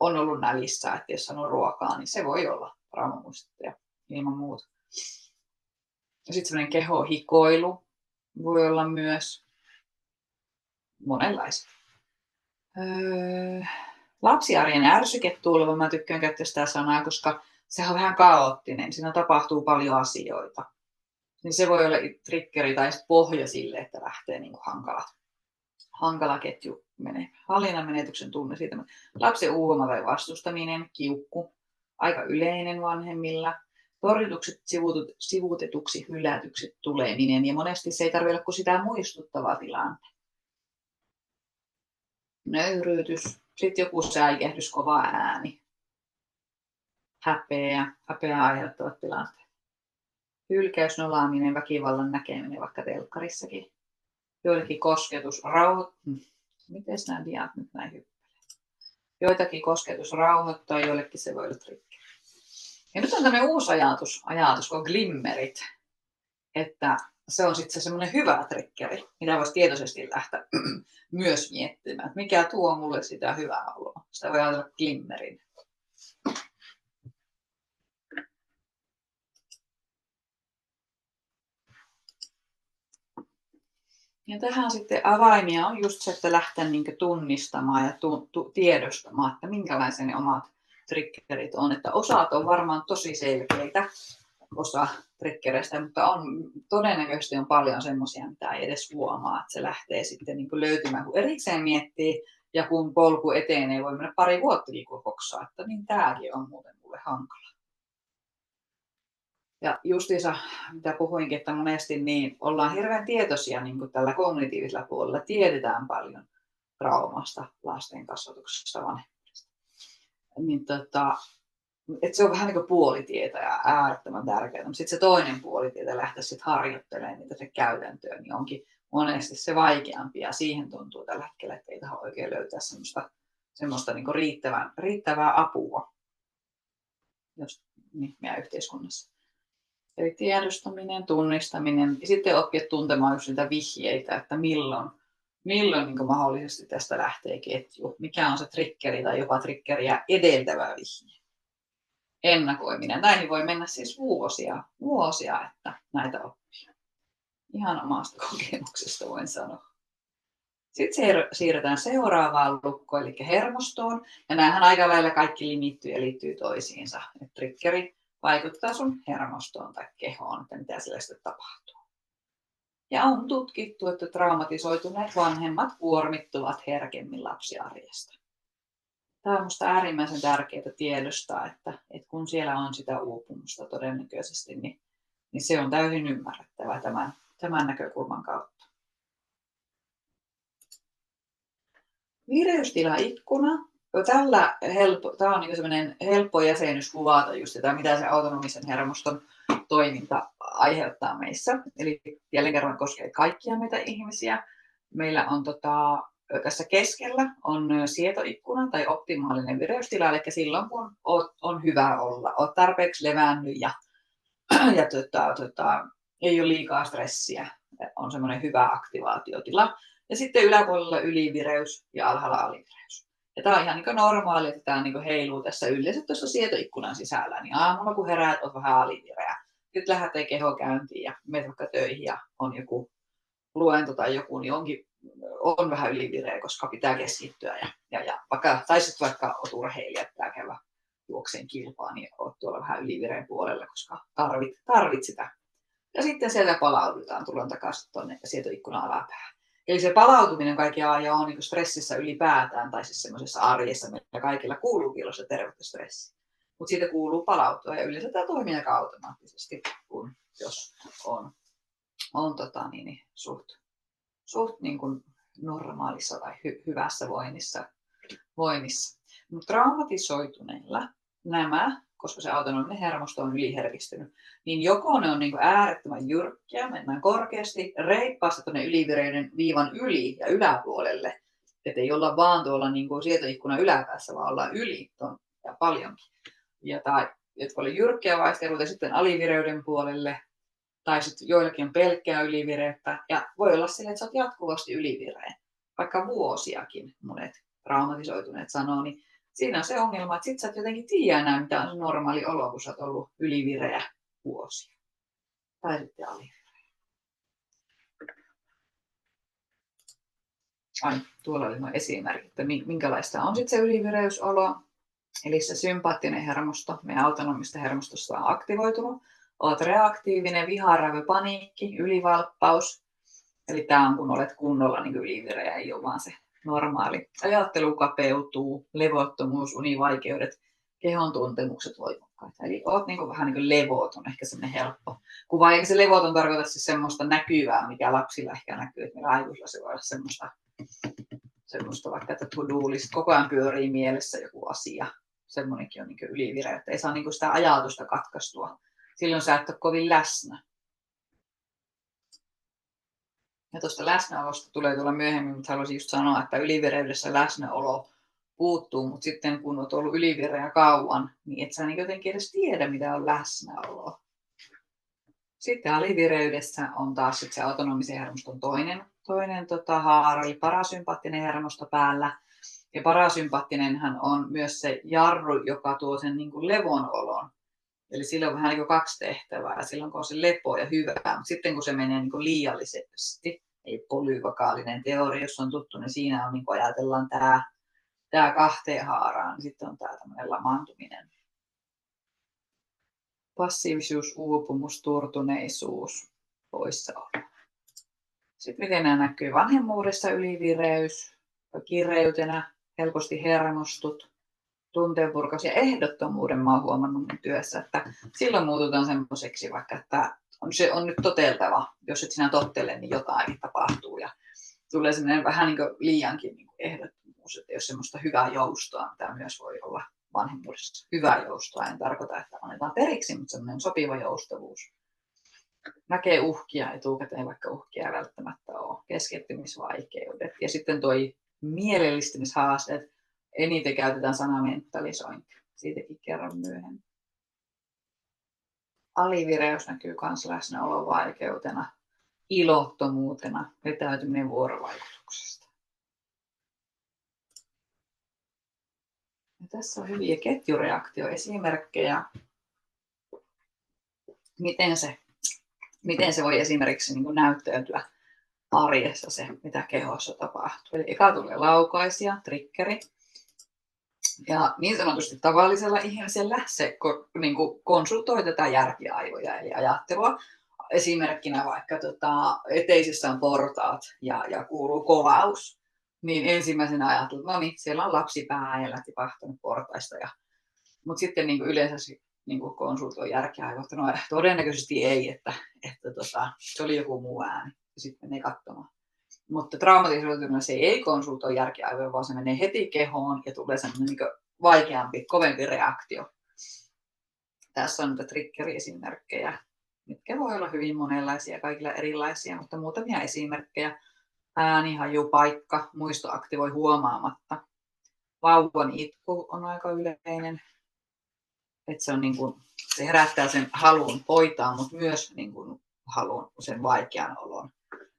[SPEAKER 1] on ollut nälissä, että jos on ruokaa, niin se voi olla traumamuistuttaja ilman muuta. Ja sitten semmoinen kehohikoilu voi olla myös monenlaista. Lapsiarjen ärsyketulva, mä tykkään käyttää sitä sanaa, koska se on vähän kaoottinen, siinä tapahtuu paljon asioita. Niin se voi olla triggeri tai pohja sille, että lähtee niin kuin hankala ketju menee. Hallinnan menetyksen tunne siitä. Lapsen uuhoma tai vastustaminen, kiukku, aika yleinen vanhemmilla. Torjutukset, sivuutetuksi, hylätyksi tuleminen. Ja monesti se ei tarvitse olla kuin sitä muistuttavaa tilannetta. Nöyryytys, sitten joku säikehdys, kova ääni. Häpeä aiheuttavat tilanteet. Hylkäys, nolaaminen, väkivallan näkeminen vaikka telkkarissakin. Joillekin kosketus, miten nämä diat nyt näin hyppelee? Joitakin kosketus rauhoittaa, joillekin se voi olla triggeri. Ja nyt on tämmöinen uusi ajatus kuin glimmerit, että se on sitten semmoinen hyvä triggeri, mitä voisi tietoisesti lähteä myös miettimään, että mikä tuo mulle sitä hyvää oloa. Sitä voi ajatella glimmerin. Ja tähän sitten avaimia on just se, että lähteä niin tunnistamaan ja tiedostamaan, että minkälaisia ne omat triggerit on. Että osat on varmaan tosi selkeitä, osa triggereistä, mutta todennäköisesti on paljon semmoisia, mitä ei edes huomaa, että se lähtee sitten niin löytymään, kun erikseen miettii ja kun polku etenee, voi mennä pari vuottakin kun hoksaa, että niin tämäkin on muuten mulle hankala. Ja justiinsa, mitä puhuinkin, että monesti niin ollaan hirveän tietoisia niin kuin tällä kognitiivisella puolella, tiedetään paljon traumasta, lasten kasvatuksesta, vanhemmista. Niin, että se on vähän niin kuin puolitietä ja äärettömän tärkeää, mutta sitten se toinen puolitietä lähteä sitten harjoittelemaan niitä se käytäntöä, niin onkin monesti se vaikeampi ja siihen tuntuu tällä hetkellä, että ei tahdo oikein löytää semmoista niin kuin riittävää apua meidän yhteiskunnassa. Eli tiedostaminen, tunnistaminen ja sitten oppia tuntemaan just niitä vihjeitä, että milloin niin mahdollisesti tästä lähtee ketju, mikä on se triggeri tai jopa triggeriä edeltävä vihje. Ennakoiminen. Näihin voi mennä siis vuosia, että näitä oppii. Ihan omasta kokemuksesta voin sanoa. Sitten siirrytään seuraavaan lukkoon, eli hermostoon. Ja näähän aika lailla kaikki liittyy toisiinsa. Et triggeri vaikuttaa sun hermostoon tai kehoon, että mitä sillä sitten tapahtuu. Ja on tutkittu, että traumatisoituneet vanhemmat kuormittuvat herkemmin lapsiarjesta. Tämä on minusta äärimmäisen tärkeää tiedostaa, että kun siellä on sitä uupumusta todennäköisesti, niin se on täysin ymmärrettävää tämän näkökulman kautta. Vireystilaikkuna. Tämä on niin sellainen helppo jäsennys kuvata just sitä, mitä se autonomisen hermoston toiminta aiheuttaa meissä. Eli jälleen kerran koskee kaikkia meitä ihmisiä. Meillä on tässä keskellä on sietoikkuna tai optimaalinen vireystila, eli silloin kun on hyvä olla, olet tarpeeksi levännyt ja ei ole liikaa stressiä, on semmoinen hyvä aktivaatiotila. Ja sitten yläpuolella ylivireys ja alhaalla alivireys. Ja tämä on ihan niin normaali, että tämä niin heiluu tässä yleensä tuossa sietoikkunan sisällä. Niin aamulla kun heräät, olet vähän alivireä. Nyt lähdetään kehokäyntiin ja menet vaikka töihin ja on joku luento tai joku, niin on vähän ylivireä, koska pitää keskittyä. Tai sitten vaikka olet urheilija, pitää käydä juokseen kilpaa, niin olet tuolla vähän ylivireen puolella, koska tarvit sitä. Ja sitten sieltä palaudutaan, tullaan takaisin tuonne sietoikkunan alapäähän. Eli se palautuminen kaikki A ja O niin stressissä ylipäätään, tai siis semmoisessa arjessa, meillä kaikilla kuuluu kyllä se tervettä stressi. Mutta siitä kuuluu palautua, ja yleensä tämä toimii aika automaattisesti, jos on suht niin kuin normaalissa tai hyvässä voinnissa. Mutta traumatisoituneilla nämä, koska se autonominen hermosto on yliherkistynyt, niin joko ne on niin kuin äärettömän jyrkkiä, mennään korkeasti, reippaasti tuonne ylivireyden viivan yli ja yläpuolelle, ettei olla vaan tuolla niin kuin sietoikkunan yläpäässä, vaan ollaan yli ton, ja paljonkin. Tai jotka oli jyrkkiä vaihteluita sitten alivireyden puolelle, tai sitten joillakin on pelkkää ylivireyttä, ja voi olla sille, että sä oot jatkuvasti ylivireä, vaikka vuosiakin monet traumatisoituneet sanoo, niin siinä on se ongelma, että sit sä et jotenkin tiedä enää, mitä on se normaali olo, kun sä oot ollut ylivireä vuosia. Tai sitten alivireä. Tuolla oli nuo esimerkit, että minkälaista on sitten se ylivireysolo. Eli se sympaattinen hermosto, meidän autonomista hermostosta on aktivoitunut. Olet reaktiivinen, viharävy, paniikki, ylivalppaus. Eli tämä on, kun olet kunnolla niin ylivireä, ei ole vaan se normaali. Ajattelu kapeutuu, levottomuus, univaikeudet, kehon tuntemukset voimakkaita. Eli olet niin vähän niin levoton, ehkä semmoinen helppo kuva. Eikä se levoton tarkoita siis semmoista näkyvää, mikä lapsilla ehkä näkyy, että meillä aikuisilla se voi olla semmoista vaikka, että to-do-list, koko ajan pyörii mielessä joku asia. Semmoinenkin on niin ylivireä, että ei saa niin sitä ajatusta katkaistua. Silloin sä et ole kovin läsnä. Ja tuosta läsnäolosta tulee tulla myöhemmin, mutta haluaisin just sanoa, että ylivireydessä läsnäolo puuttuu, mutta sitten kun olet ollut ylivireä kauan, niin et sä niin jotenkin edes tiedä, mitä on läsnäolo. Sitten alivireydessä on taas sit se autonomisen hermoston toinen haara, eli parasympaattinen hermosto päällä. Ja parasympaattinenhan on myös se jarru, joka tuo sen niin kuin levonolon. Eli sillä on vähän niin kuin kaksi tehtävää. Silloin kun on se lepo ja hyvä, mutta sitten kun se menee niin kuin liiallisesti, ei polyvakaalinen teoria, jos on tuttu, niin siinä on, niin kuin ajatellaan tämä kahteen haaraan, niin sitten on tämä tämmöinen lamaantuminen. Passiivisuus, uupumus, turtuneisuus, poissaolo. Sitten miten nämä näkyy vanhemmuudessa, ylivireys, kireytenä, helposti hermostut, tunteenpurkaus ja ehdottomuuden mä oon huomannut mun työssä, että silloin muututaan semmoiseksi vaikka, että se on nyt toteltava, jos et sinä tottele, niin jotain tapahtuu ja tulee semmoinen vähän niin kuin liiankin niin kuin ehdottomuus, että jos semmoista hyvää joustoa, mitä myös voi olla vanhemmuudessa, hyvää joustoa, en tarkoita, että annetaan periksi, mutta semmoinen sopiva joustavuus. Näkee uhkia etukäteen, vaikka uhkia ei välttämättä ole, keskittymisvaikeudet ja sitten toi mielellistymishaasteet, eniten käytetään sanaa mentalisointi. Siitäkin kerron myöhemmin. Alivireys näkyy myös läsnäolon vaikeutena, ilottomuutena, vetäytyminen vuorovaikutuksesta. Ja tässä on hyviä ketjureaktioesimerkkejä. Miten se voi esimerkiksi niin kuin näyttäytyä arjessa se, mitä kehossa tapahtuu. Eli eka tulee laukaisija, triggeri. Ja niin sanotusti tavallisella ihmisellä se niin kuin konsultoi tätä järkiaivoja eli ajattelua. Esimerkkinä vaikka eteisessä on portaat ja kuuluu kovaus. Niin ensimmäisenä ajattelut, että no niin, siellä on lapsi päällä tipahtanut portaista. Mutta sitten niin kuin yleensä niin kuin konsultoi järkiaivot, no todennäköisesti ei, että se oli joku muu ääni. Ja sitten menee katsomaan. Mutta traumatisoituneella se ei konsultoi järkiaivoja, vaan se menee heti kehoon ja tulee semmoinen niin vaikeampi, kovempi reaktio. Tässä on niitä triggeriesimerkkejä, mitkä voi olla hyvin monenlaisia, kaikilla erilaisia, mutta muutamia esimerkkejä. Ääni, haju, paikka, muisto aktivoi huomaamatta. Vauvan itku on aika yleinen. Että se, on niin kuin, se herättää sen halun hoitaa, mutta myös niin kuin halun sen vaikean olon.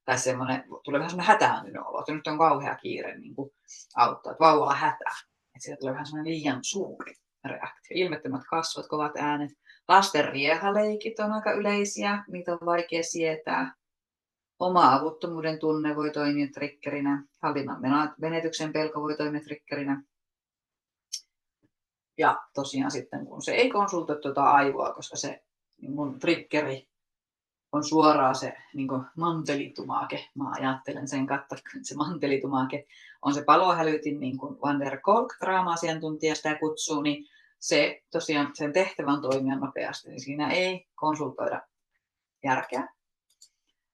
[SPEAKER 1] Tai semmoinen, tulee vähän semmoinen hätääntynyt olo, että nyt on kauhea kiire niin kuin auttaa, että vauvalla hätää. Että siitä tulee vähän semmoinen liian suuri reaktio. Ilmettömät kasvot, kovat äänet. Lasten riehaleikit on aika yleisiä, niitä on vaikea sietää. Oma avuttomuuden tunne voi toimia triggerinä. Hallinnan menetyksen pelko voi toimia triggerinä. Ja tosiaan sitten, kun se ei konsultoi tuota aivoa, koska se mun triggeri on suoraan se niin kuin mantelitumake. Mä ajattelen sen kautta, että se mantelitumake on se palohälytin, niin kuin Van der Kolk, draama-asiantuntija sitä kutsuu, niin se tosiaan sen tehtävä on toimia nopeasti, niin siinä ei konsultoida järkeä,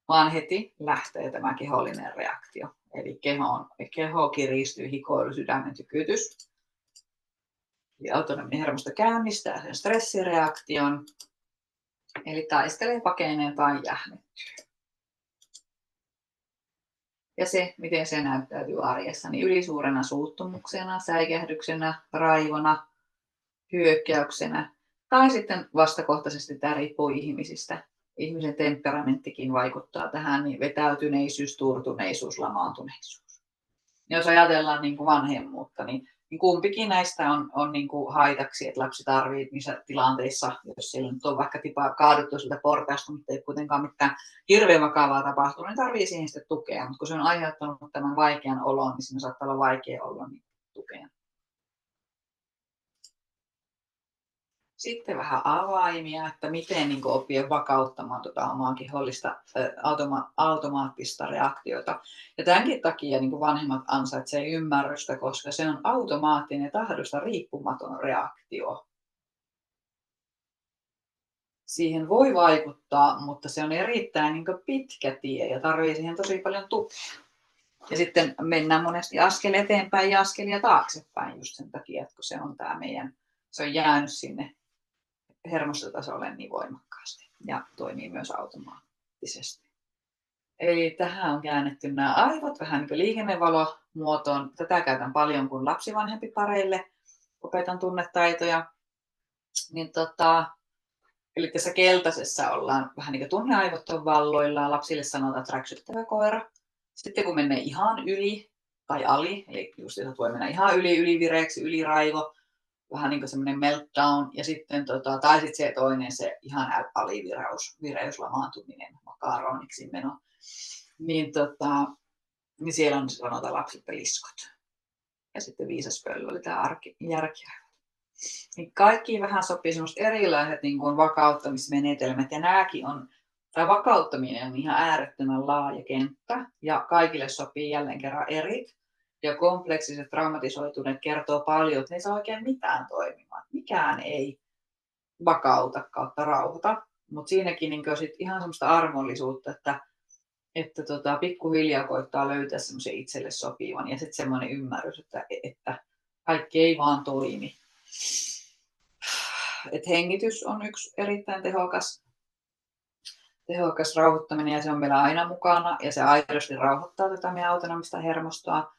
[SPEAKER 1] vaan heti lähtee tämä kehollinen reaktio. Eli keho kiristyy, hikoilu, sydämen tykytys. Eli autonominen hermosto käynnistää sen stressireaktion, eli taistelee, pakenee tai jähmettyy. Ja se, miten se näyttäytyy arjessa, niin ylisuurena suuttumuksena, säikähdyksenä, raivona, hyökkäyksenä tai sitten vastakohtaisesti, tämä riippuu ihmisistä. Ihmisen temperamenttikin vaikuttaa tähän, niin vetäytyneisyys, turtuneisuus, lamaantuneisuus. Ja jos ajatellaan niin kuin vanhemmuutta, niin kumpikin näistä on niin kuin haitaksi, että lapsi tarvitsee niissä tilanteissa, jos siellä nyt on vaikka kaaduttu siltä portaasta, mutta ei kuitenkaan mitään hirveän vakavaa tapahtunut, niin tarvitsee siihen sitten tukea. Mutta kun se on aiheuttanut tämän vaikean olon, niin siinä saattaa olla vaikea olla niin tukea. Sitten vähän avaimia, että miten niin kuin oppia vakauttamaan omaa kehollista automaattista reaktiota. Ja tämänkin takia niin kuin vanhemmat ansaitsevat ymmärrystä, koska se on automaattinen ja tahdosta riippumaton reaktio. Siihen voi vaikuttaa, mutta se on erittäin niin kuin pitkä tie ja tarvitsee siihen tosi paljon tukea. Ja sitten mennään monesti askel eteenpäin ja askelia taaksepäin just sen takia, että kun se on tämä se on jäänyt sinne hermostotasolle niin voimakkaasti ja toimii myös automaattisesti. Eli tähän on käännetty nämä aivot vähän niin kuin liikennevalomuotoon. Tätä käytän paljon kun lapsivanhempipareille opetan tunnetaitoja. Niin eli tässä keltaisessa ollaan vähän niin kuin tunneaivot on valloillaan. Lapsille sanotaan, että räksyttävä koira. Sitten kun menee ihan yli tai ali, eli just voi mennä ihan ylivireeksi, yliraivo, vähän niin kuin semmoinen meltdown, ja sitten, tai sitten se toinen, se ihan alivireys, lamaantuminen, makaroniksi meno, niin siellä on sanotaan lapsipeliskot. Ja sitten viisas pöllö oli tämä järkiä. Niin kaikki vähän sopii semmoiset erilaiset niin kuin vakauttamismenetelmät, ja nämäkin tämä vakauttaminen on ihan äärettömän laaja kenttä, ja kaikille sopii jälleen kerran eri. Ja kompleksiset traumatisoituneet kertoo paljon, että ei saa oikein mitään toimimaan. Mikään ei vakauta kautta rauhoita. Mutta siinäkin niin on sit ihan semmoista armollisuutta, että pikkuhiljaa koittaa löytää semmoisen itselle sopivan. Ja sitten semmoinen ymmärrys, että kaikki ei vaan toimi. Et hengitys on yksi erittäin tehokas rauhoittaminen, ja se on meillä aina mukana. Ja se aidosti rauhoittaa tätä meidän autonomista hermostoa.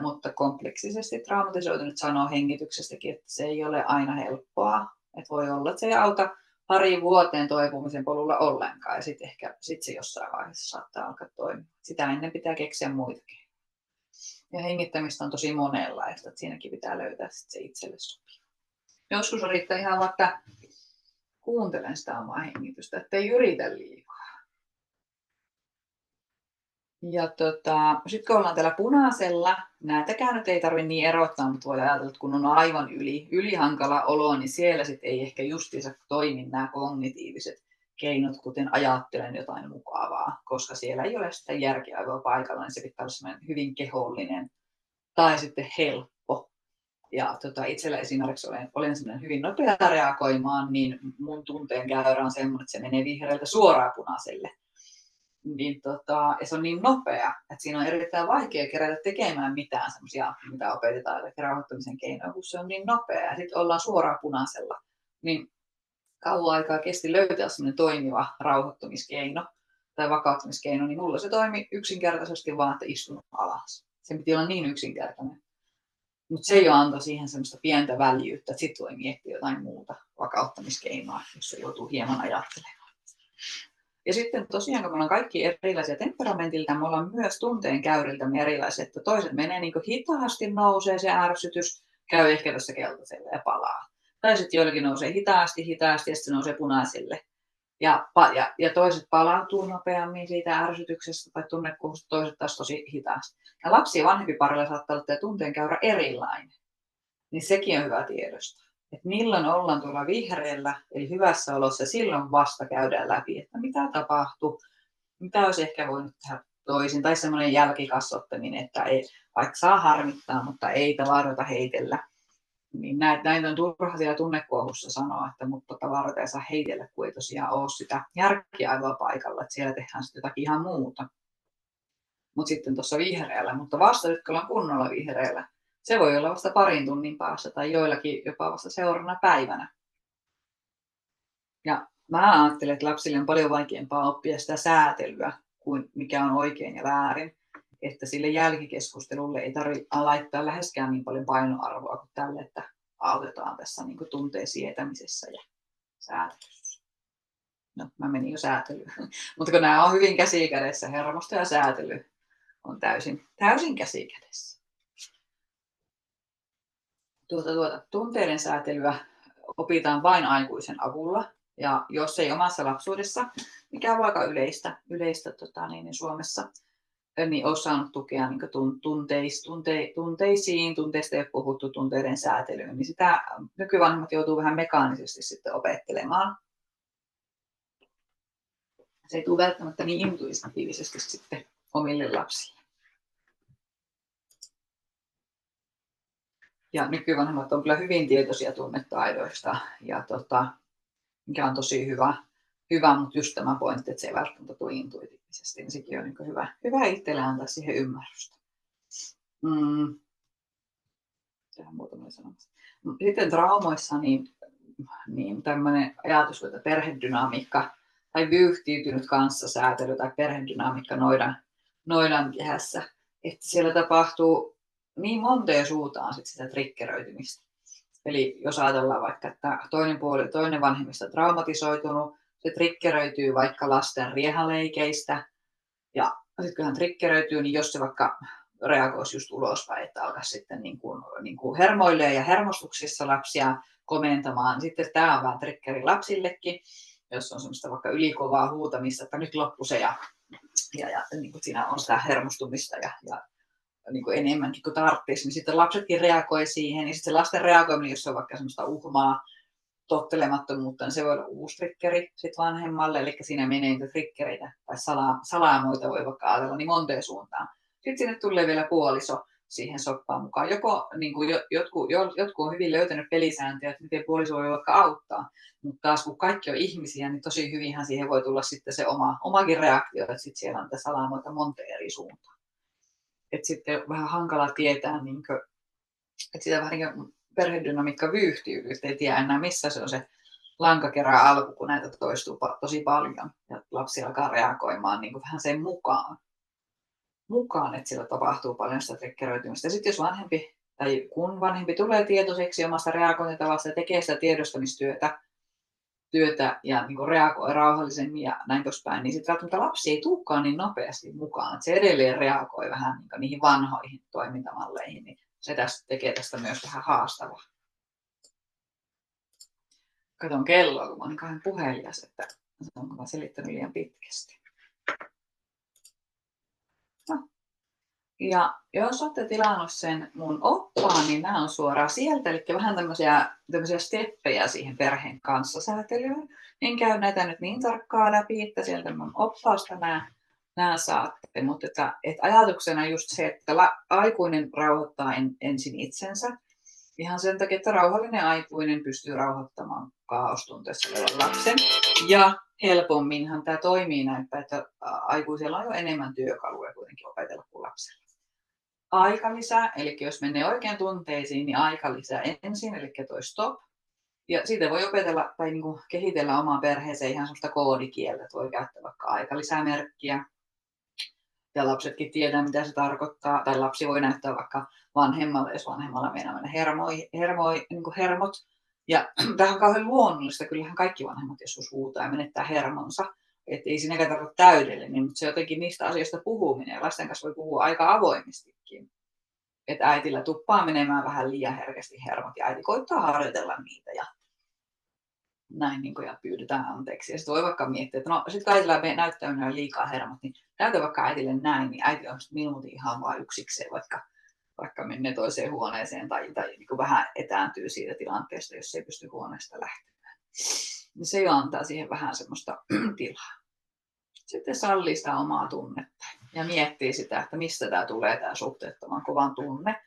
[SPEAKER 1] Mutta kompleksisesti traumatisoitunut sanoo hengityksestäkin, että se ei ole aina helppoa. Että voi olla, että se ei auta pari vuoteen toipumisen polulla ollenkaan, ja sitten se jossain vaiheessa saattaa alkaa toimia. Sitä ennen pitää keksiä muitakin. Ja hengittämistä on tosi monenlaista, että siinäkin pitää löytää se itselle sopiva. Joskus riittää ihan vaikka kuuntelen sitä omaa hengitystä, ettei yritä liikaa. Ja sitten kun ollaan täällä punaisella, näitäkään nyt ei tarvitse niin erottaa, mutta voi ajatella, että kun on aivan ylihankala olo, niin siellä sitten ei ehkä justiinsa toimi nämä kognitiiviset keinot, kuten ajattelen jotain mukavaa, koska siellä ei ole sitä järkiaivoa paikalla, niin se pitää olla sellainen hyvin kehollinen tai sitten helppo. Ja itsellä esimerkiksi olen sellainen hyvin nopea reagoimaan, niin mun tunteen käyrä on sellainen, että se menee vihreältä suoraan punaiselle. Niin ja se on niin nopea, että siinä on erittäin vaikea kerätä tekemään mitään semmoisia, mitä opetetaan, eli rauhoittamisen keinoja, kun se on niin nopea. Ja sitten ollaan suoraan punaisella. Niin kauan aikaa kesti löytää semmoinen toimiva rauhoittumiskeino tai vakauttamiskeino, niin mulla se toimi yksinkertaisesti vaan, että istun alas. Se piti olla niin yksinkertainen. Mutta se jo antoi siihen semmoista pientä väljyyttä, että sitten voi miettiä jotain muuta vakauttamiskeinoa, jos se joutuu hieman ajattelemaan. Ja sitten tosiaan, kun me ollaan kaikki erilaisia temperamentilta, me ollaan myös tunteen käyriltämme erilaisia, että toiset menee niin kuin hitaasti nousee se ärsytys, käy ehkä tässä keltaisella ja palaa. Tai sitten joillekin nousee hitaasti ja sitten se nousee punaiselle. Ja toiset palautuu nopeammin siitä ärsytyksestä tai tunnekuvusta, toiset taas tosi hitaasti. Ja lapsi- ja vanhempi parilla saattaa olla tämä tunteen käyrä erilainen. Niin sekin on hyvä tiedostaa. että milloin ollaan tuolla vihreällä, eli hyvässä olossa, silloin vasta käydään läpi, että mitä tapahtui, mitä olisi ehkä voinut tehdä toisin, tai semmoinen jälkikassottaminen, että ei, vaikka saa harmittaa, mutta ei tavaroita heitellä. Niin näin on turha siellä tunnekuohussa sanoa, että mutta tavaroita ei saa heitellä, kun ei tosiaan ole sitä järkeä aivan paikalla, että siellä tehdään sitten jotakin ihan muuta. Mutta sitten tuossa vihreällä, mutta vasta nyt kun ollaan kunnolla vihreällä, se voi olla vasta parin tunnin päässä tai joillakin jopa vasta seuraavana päivänä. Ja mä ajattelen, että lapsille on paljon vaikeampaa oppia sitä säätelyä kuin mikä on oikein ja väärin. Että sille jälkikeskustelulle ei tarvitse laittaa läheskään niin paljon painoarvoa kuin tälle, että autetaan tässä niin kuin tunteen sietämisessä ja säätelyssä. No, mä menin jo säätelyyn. Mutta kun nämä on hyvin käsikädessä, hermosto ja säätely on täysin käsikädessä. Tunteiden säätelyä opitaan vain aikuisen avulla. Ja jos ei omassa lapsuudessa, mikä on aika yleistä Suomessa, niin ole saanut tukea niin tunteisiin, tunteista ei ole puhuttu tunteiden säätelyyn, niin sitä nykyvanhemmat joutuu vähän mekaanisesti sitten opettelemaan. Se ei tule välttämättä niin intuitiivisesti sitten omille lapsille. Ja nykyvanhemmat on kyllä hyvin tietoisia tunnetaidoista, ja mikä on tosi hyvä, mutta just tämä pointti, että se ei välttämättä tule intuitiivisesti, niin sekin on niin hyvä itselle antaa siihen ymmärrystä. Sitten traumoissa niin tämmöinen ajatus, että perhedynamiikka tai vyyhtiytynyt kanssasäätely tai perhedynamiikka noidan kehässä, että siellä tapahtuu niin monteen suuntaan sitä triggeröitymistä. Eli jos ajatellaan vaikka, että toinen vanhemmista traumatisoitunut, se triggeröityy vaikka lasten riehaleikeistä. Ja sitten kun hän triggeröityy, niin jos se vaikka reagoisi just ulospäin, että alkaisi sitten niin kuin hermoilee ja hermostuksissa lapsia komentamaan, niin sitten tämä on vähän triggeri lapsillekin, jos on semmoista vaikka ylikovaa huutamista, että nyt loppu se ja niin kuin siinä on sitä hermostumista ja niin kuin enemmänkin kuin tarvitsisi, niin sitten lapsetkin reagoi siihen, niin sitten se lasten reagoiminen, jos se on vaikka semmoista uhmaa, tottelemattomuutta, niin se voi olla uusi triggeri sitten vanhemmalle, eli siinä menee niitä triggereitä tai salaamoita voi vaikka ajatella niin monteen suuntaan. Sitten sinne tulee vielä puoliso siihen soppaan mukaan. Joko niin kuin jotkut on hyvin löytänyt pelisääntöjä, että miten puoliso voi vaikka auttaa, mutta taas kun kaikki on ihmisiä, niin tosi hyvinhän siihen voi tulla sitten se omakin reaktio, että sitten siellä on niitä salaamoita monteen eri suuntaan. Että sitten on vähän hankala tietää, että sitä vähän niin kuin perhedynamiikka vyyhtyy, että ei tiedä enää missä se on se lankakerran alku, kun näitä toistuu tosi paljon ja lapsi alkaa reagoimaan niin kuin vähän sen mukaan, että siellä tapahtuu paljon sitä triggeröitymistä. Ja sitten jos kun vanhempi tulee tietoiseksi omasta reagointitavasta ja tekee sitä tiedostamistyötä ja niin kuin reagoi rauhallisemmin ja näin poispäin, niin sitten välttämättä lapsi ei tulekaan niin nopeasti mukaan, että se edelleen reagoi vähän niin kuin niihin vanhoihin toimintamalleihin, niin se tekee tästä myös vähän haastavaa. Katon kelloa, kun mä olin kahden puhelias, että onko mä selittänyt liian pitkästi. No. Ja jos olette tilannut sen mun oppaan, niin nämä on suoraan sieltä, eli vähän tämmöisiä steppejä siihen perheen kanssa säätelyyn. En käy näitä nyt niin tarkkaan läpi, että sieltä mun oppaasta nämä saatte, mutta että ajatuksena just se, että aikuinen rauhoittaa ensin itsensä. Ihan sen takia, että rauhallinen aikuinen pystyy rauhoittamaan kaaostunteessa olevan lapsen. Ja helpomminhan tämä toimii näin, että aikuisella on jo enemmän työkaluja kuitenkin opetella kuin lapsella. Aikalisä, eli jos menee oikein tunteisiin, niin aikalisä ensin, eli toi stop. Ja siitä voi opetella tai niin kuin kehitellä omaan perheeseen ihan sellaista koodikieltä, että voi käyttää vaikka aikalisämerkkiä. Ja lapsetkin tietää, mitä se tarkoittaa. Tai lapsi voi näyttää vaikka vanhemmalle, jos vanhemmalla meinaa mennä hermot. Ja tämä on kauhean luonnollista. Kyllähän kaikki vanhemmat joskus huutaa ja menettää hermonsa. Että ei siinäkään tarvitse täydellinen, mutta se jotenkin niistä asioista puhuminen. Ja lasten kanssa voi puhua aika avoimestikin. Että äitillä tuppaa menemään vähän liian herkästi hermot ja äiti koittaa harjoitella niitä. Ja näin niin kuin, ja pyydetään anteeksi. Ja sitten voi vaikka miettiä, että no sitten kun äitillä näyttää liikaa hermot, niin näytä vaikka äitille näin, niin äiti on minuutin ihan vaan yksikseen, vaikka vaikka menee toiseen huoneeseen tai niin kuin vähän etääntyy siitä tilanteesta, jos ei pysty huoneesta lähtemään. Niin se jo antaa siihen vähän semmoista tilaa. Sitten sallii sitä omaa tunnetta ja miettii sitä, että mistä tämä tulee tämä suhteettoman kovan tunne.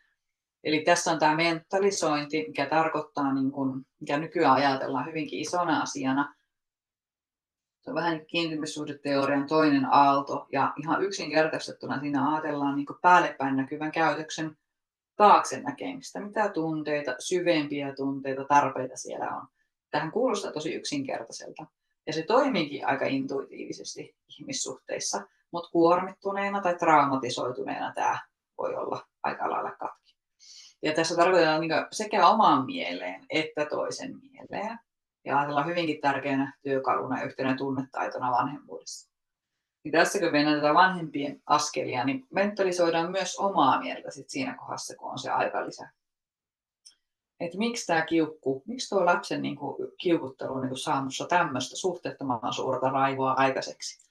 [SPEAKER 1] Eli tässä on tämä mentalisointi, mikä tarkoittaa, niin kuin, mikä nykyään ajatellaan hyvinkin isona asiana. Se on vähän niin kiintymyssuhdeteorian toinen aalto, ja ihan yksinkertaistettuna siinä ajatellaan niin kuin päällepäin näkyvän käytöksen taakse näkemistä. Mitä tunteita, syvempiä tunteita, tarpeita siellä on. Tähän kuulostaa tosi yksinkertaiselta. Ja se toimiikin aika intuitiivisesti ihmissuhteissa, mutta kuormittuneena tai traumatisoituneena tämä voi olla aika lailla katki. Ja tässä tarkoitetaan niin sekä oman mieleen että toisen mieleen. Ja ajatellaan hyvinkin tärkeänä työkaluna ja yhtenä tunnetaitona vanhemmuudessa. Niin tässä kun mennään tätä vanhempien askelia, niin mentalisoidaan myös omaa mieltä sit siinä kohdassa, kun on se aikalisä. Että miksi tämä kiukku, miksi tuo lapsen kiukuttelu on saamassa tämmöistä suhteettoman suurta raivoa aikaiseksi.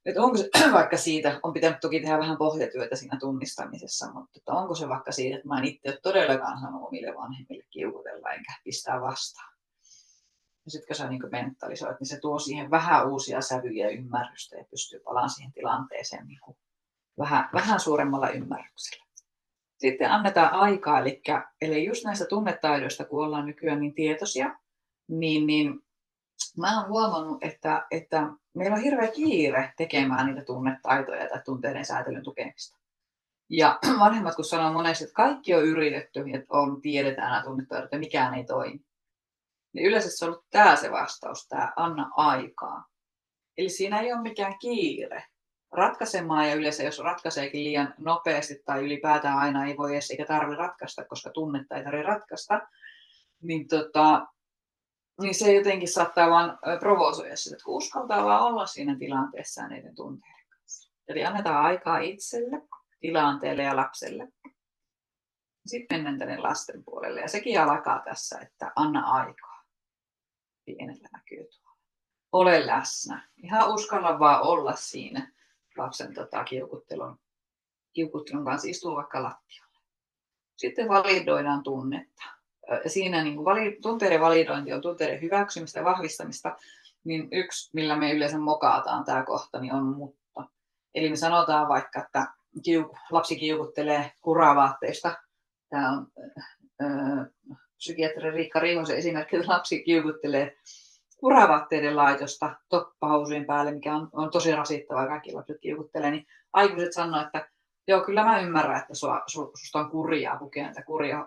[SPEAKER 1] Että onko se vaikka siitä, on pitänyt toki tehdä vähän pohjatyötä siinä tunnistamisessa, mutta että onko se vaikka siitä, että mä en itse ole todellakaan sanonut omille vanhemmille kiukutella enkä pistää vastaan. Ja sitten kun sä mentalisoit, niin se tuo siihen vähän uusia sävyjä ja ymmärrystä ja pystyy palaamaan siihen tilanteeseen vähän suuremmalla ymmärryksellä. Sitten annetaan aikaa, eli just näistä tunnetaidoista, kun ollaan nykyään niin tietoisia, niin mä oon huomannut, että meillä on hirveä kiire tekemään niitä tunnetaitoja tai tunteiden säätelyn tukemista. Ja vanhemmat kun sanoo monesti, että kaikki on yritetty ja tiedetään nämä tunnetaidot ja mikään ei toimi. Niin yleensä se on ollut tämä se vastaus, tämä anna aikaa. Eli siinä ei ole mikään kiire ratkaisemaan ja yleensä jos ratkaiseekin liian nopeasti tai ylipäätään aina ei voi edes eikä tarvitse ratkaista, koska tunnetta ei tarvitse ratkaista, niin se jotenkin saattaa vaan provosoida sitä, että uskaltaa vaan olla siinä tilanteessa ja niiden tunteiden kanssa. Eli annetaan aikaa itselle, tilanteelle ja lapselle. Sitten mennään tänne lasten puolelle ja sekin alkaa tässä, että anna aikaa. Pienellä näkyy tuolla. Ole läsnä. Ihan uskalla vaan olla siinä lapsen kiukuttelun kanssa, istuu vaikka lattialle. Sitten validoidaan tunnetta. Ja siinä tunteiden validointi on tunteiden hyväksymistä ja vahvistamista, niin yksi, millä me yleensä mokaataan tämä kohta, niin on mutta. Eli me sanotaan vaikka, että lapsi kiukuttelee kuravaatteista. Tämä on psykiatri Riikka Riihosen esimerkki, että lapsi kiukuttelee kuravaatteiden laitosta toppahousujen päälle, mikä on tosi rasittavaa, kaikki lapset kiukuttelee, niin aikuiset sanoo, että joo, kyllä mä ymmärrän, että susta on kurjaa pukea näitä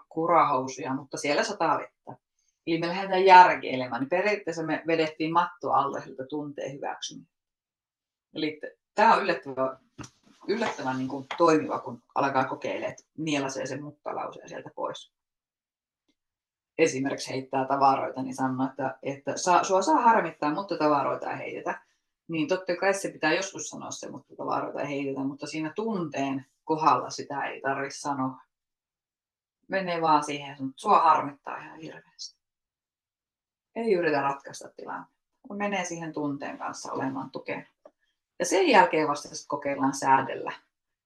[SPEAKER 1] kurahousuja, mutta siellä sataa vettä. Eli me lähdetään järkeilemään, niin periaatteessa me vedettiin matto alle siltä tunteen hyväksymistä. Eli tämä on yllättävän niin kuin toimiva, kun alkaa kokeilemaan, että nielasee sen mutta-lauseen sieltä pois. Esimerkiksi heittää tavaroita, niin sanoo, että sua saa harmittaa, mutta tavaroita ei heitetä. Niin totta kai se pitää joskus sanoa se, mutta tavaroita ei heitetä, mutta siinä tunteen kohdalla sitä ei tarvitse sanoa. Menee vaan siihen, että sua harmittaa ihan hirveästi. Ei yritä ratkaista tilannetta. Menee siihen tunteen kanssa olemaan tukena. Ja sen jälkeen vasta sitten kokeillaan säädellä.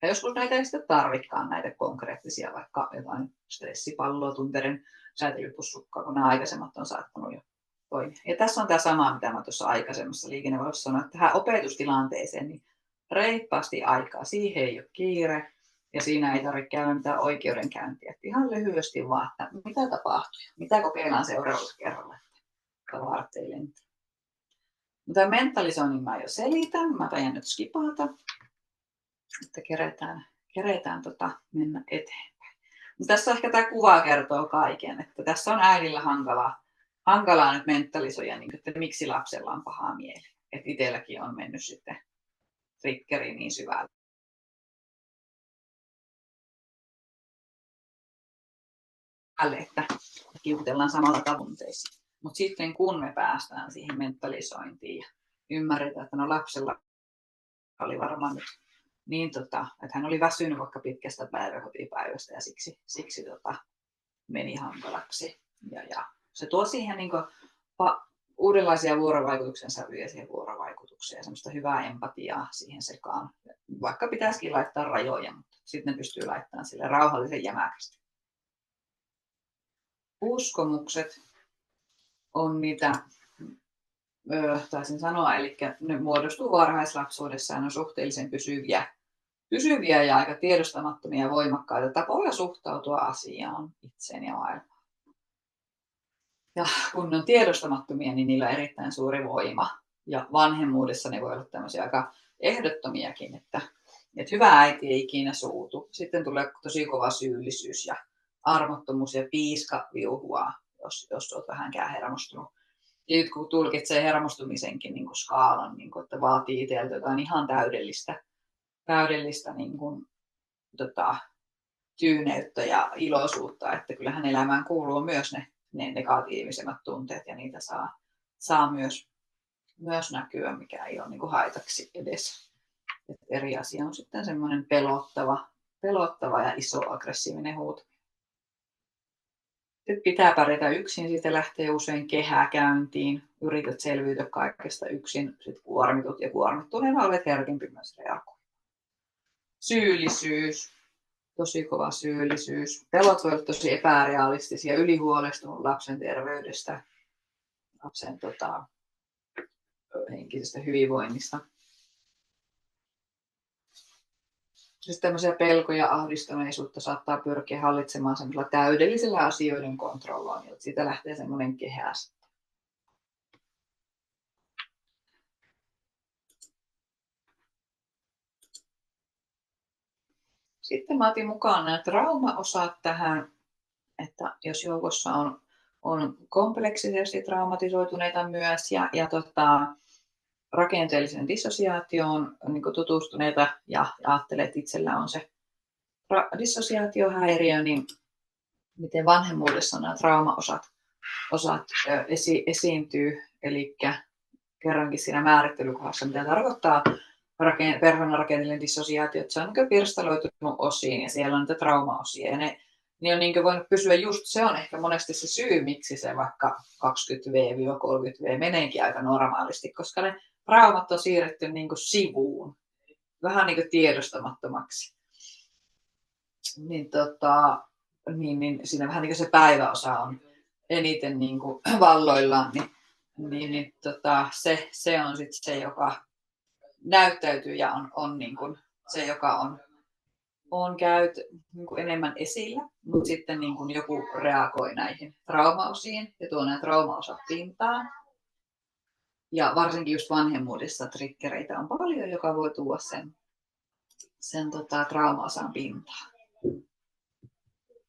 [SPEAKER 1] Ja joskus näitä ei sitten tarvikaan näitä konkreettisia, vaikka jotain stressipalloa, tunteiden säätelypussukkaa, kun nämä aikaisemmat on saattanut jo toimia. Ja tässä on tämä sama, mitä mä tuossa aikaisemmassa liikennevalossa sanoin, että tähän opetustilanteeseen niin reippaasti aikaa. Siihen ei ole kiire ja siinä ei tarvitse käydä mitään oikeudenkäyntiä. Ihan lyhyesti vaan, että mitä tapahtuu, mitä kokeillaan seuraavalla kerralla, että tavarat ei lentää. Mutta mentalisoinnin mä jo selitän, mä tajan nyt skipata, että keretään mennä eteenpäin. Mutta tässä ehkä tämä kuva kertoo kaiken, että tässä on äidillä hankalaa nyt mentalisoida, niin että miksi lapsella on paha mieli. Että itselläkin on mennyt sitten triggeri niin syvälle. Että kiukutellaan samalla tavoitteisiin. Mutta sitten kun me päästään siihen mentalisointiin ja ymmärretään, että no lapsella oli varmaan nyt niin, että hän oli väsynyt vaikka pitkästä päiväkotipäivästä ja siksi meni hankalaksi. Ja se tuo siihen niin kuin, uudenlaisia vuorovaikutuksen sävyjä siihen vuorovaikutukseen ja semmoista hyvää empatiaa siihen sekaan. Vaikka pitäisikin laittaa rajoja, mutta sitten ne pystyy laittamaan sille rauhallisen jämäkästi. Uskomukset on niitä, taisin sanoa, eli ne muodostuu varhaislapsuudessa ja ne on suhteellisen pysyviä ja aika tiedostamattomia ja voimakkaita tapoja suhtautua asiaan, itseen ja maailmaan. Ja kun ne on tiedostamattomia, niin niillä on erittäin suuri voima. Ja vanhemmuudessa ne voi olla tämmöisiä aika ehdottomiakin, että hyvä äiti ei ikinä suutu. Sitten tulee tosi kova syyllisyys ja armottomuus ja piiska viuhua, jos olet vähänkään hermostunut. Ja nyt kun tulkitsee hermostumisenkin niin kuin skaalan, niin kuin, että vaatii itseltä jotain ihan täydellistä niin kuin, tyyneyttä ja iloisuutta, että kyllähän elämään kuuluu myös ne negatiivisemmat tunteet ja niitä saa myös näkyä, mikä ei ole niin kuin haitaksi edes. Et eri asia on sitten semmoinen pelottava ja iso aggressiivinen huuto. Nyt pitää pärjätä yksin, siitä lähtee usein kehäkäyntiin, yrität selviytyä kaikesta yksin, sitten kuormitut ja kuormittuneena olet herkempi myös reagoimaan. Syyllisyys, tosi kova syyllisyys. Pelot voi olla tosi epärealistisia, ylihuolestunut lapsen terveydestä, lapsen henkisestä hyvinvoinnista. Siis tämmöisiä pelkoja, ahdistuneisuutta saattaa pyrkiä hallitsemaan semmoisella täydellisellä asioiden kontrolloinnilla. Siitä lähtee semmoinen kehä. Sitten mä otin mukaan nämä traumaosat tähän, että jos joukossa on kompleksisesti traumatisoituneita myös ja rakenteellisen dissosiaatioon niin tutustuneita ja ajattelee, että itsellä on se dissosiaatiohäiriö, niin miten vanhemmuudessa nämä traumaosat esiintyy. Eli kerrankin siinä määrittelykohdassa, mitä tarkoittaa perheen rakenteellinen dissosiaatio, että se on niin pirstaloitunut osiin ja siellä on niitä traumaosia. Ja ne on niin voinut pysyä just, se on ehkä monesti se syy, miksi se vaikka 20V-30V meneekin aika normaalisti, koska ne traumat on siirretty niin sivuun, vähän niin tiedostamattomaksi. Niin siinä vähän niin se päiväosa on eniten niin valloillaan, niin se on sitten se, joka näyttäytyy ja on niin kuin se, joka on niin kuin enemmän esillä, mutta sitten niin kuin joku reagoi näihin traumaosiin ja tuo nämä traumaosat pintaan. Ja varsinkin just vanhemmuudessa triggereitä on paljon, joka voi tuoda sen traumaosan pintaan.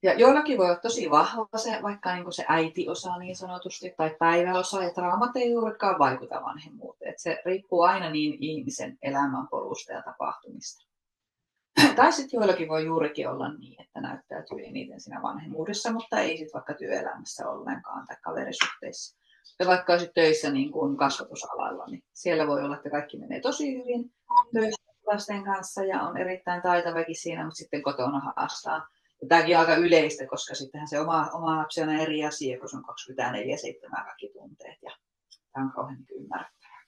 [SPEAKER 1] Ja joillakin voi olla tosi vahva se, vaikka niin kuin se äitiosa niin sanotusti tai päiväosa, ja traumat ei juurikaan vaikuta vanhemmuuteen. Et se riippuu aina niin ihmisen elämänpolusta ja tapahtumista. Tai sitten joillakin voi juurikin olla niin, että näyttäytyy eniten siinä vanhemmuudessa, mutta ei sitten vaikka työelämässä ollenkaan tai kaverisuhteissa. Ja vaikka olisit töissä niin kuin kasvatusalalla, niin siellä voi olla, että kaikki menee tosi hyvin töissä lasten kanssa ja on erittäin taitavakin siinä, mutta sitten kotona haastaa. Ja tämäkin on aika yleistä, koska sittenhän se oma lapsi on eri asia, kun se on 24/7 kaikki tunteet ja tämä on kauhean ymmärrettävää.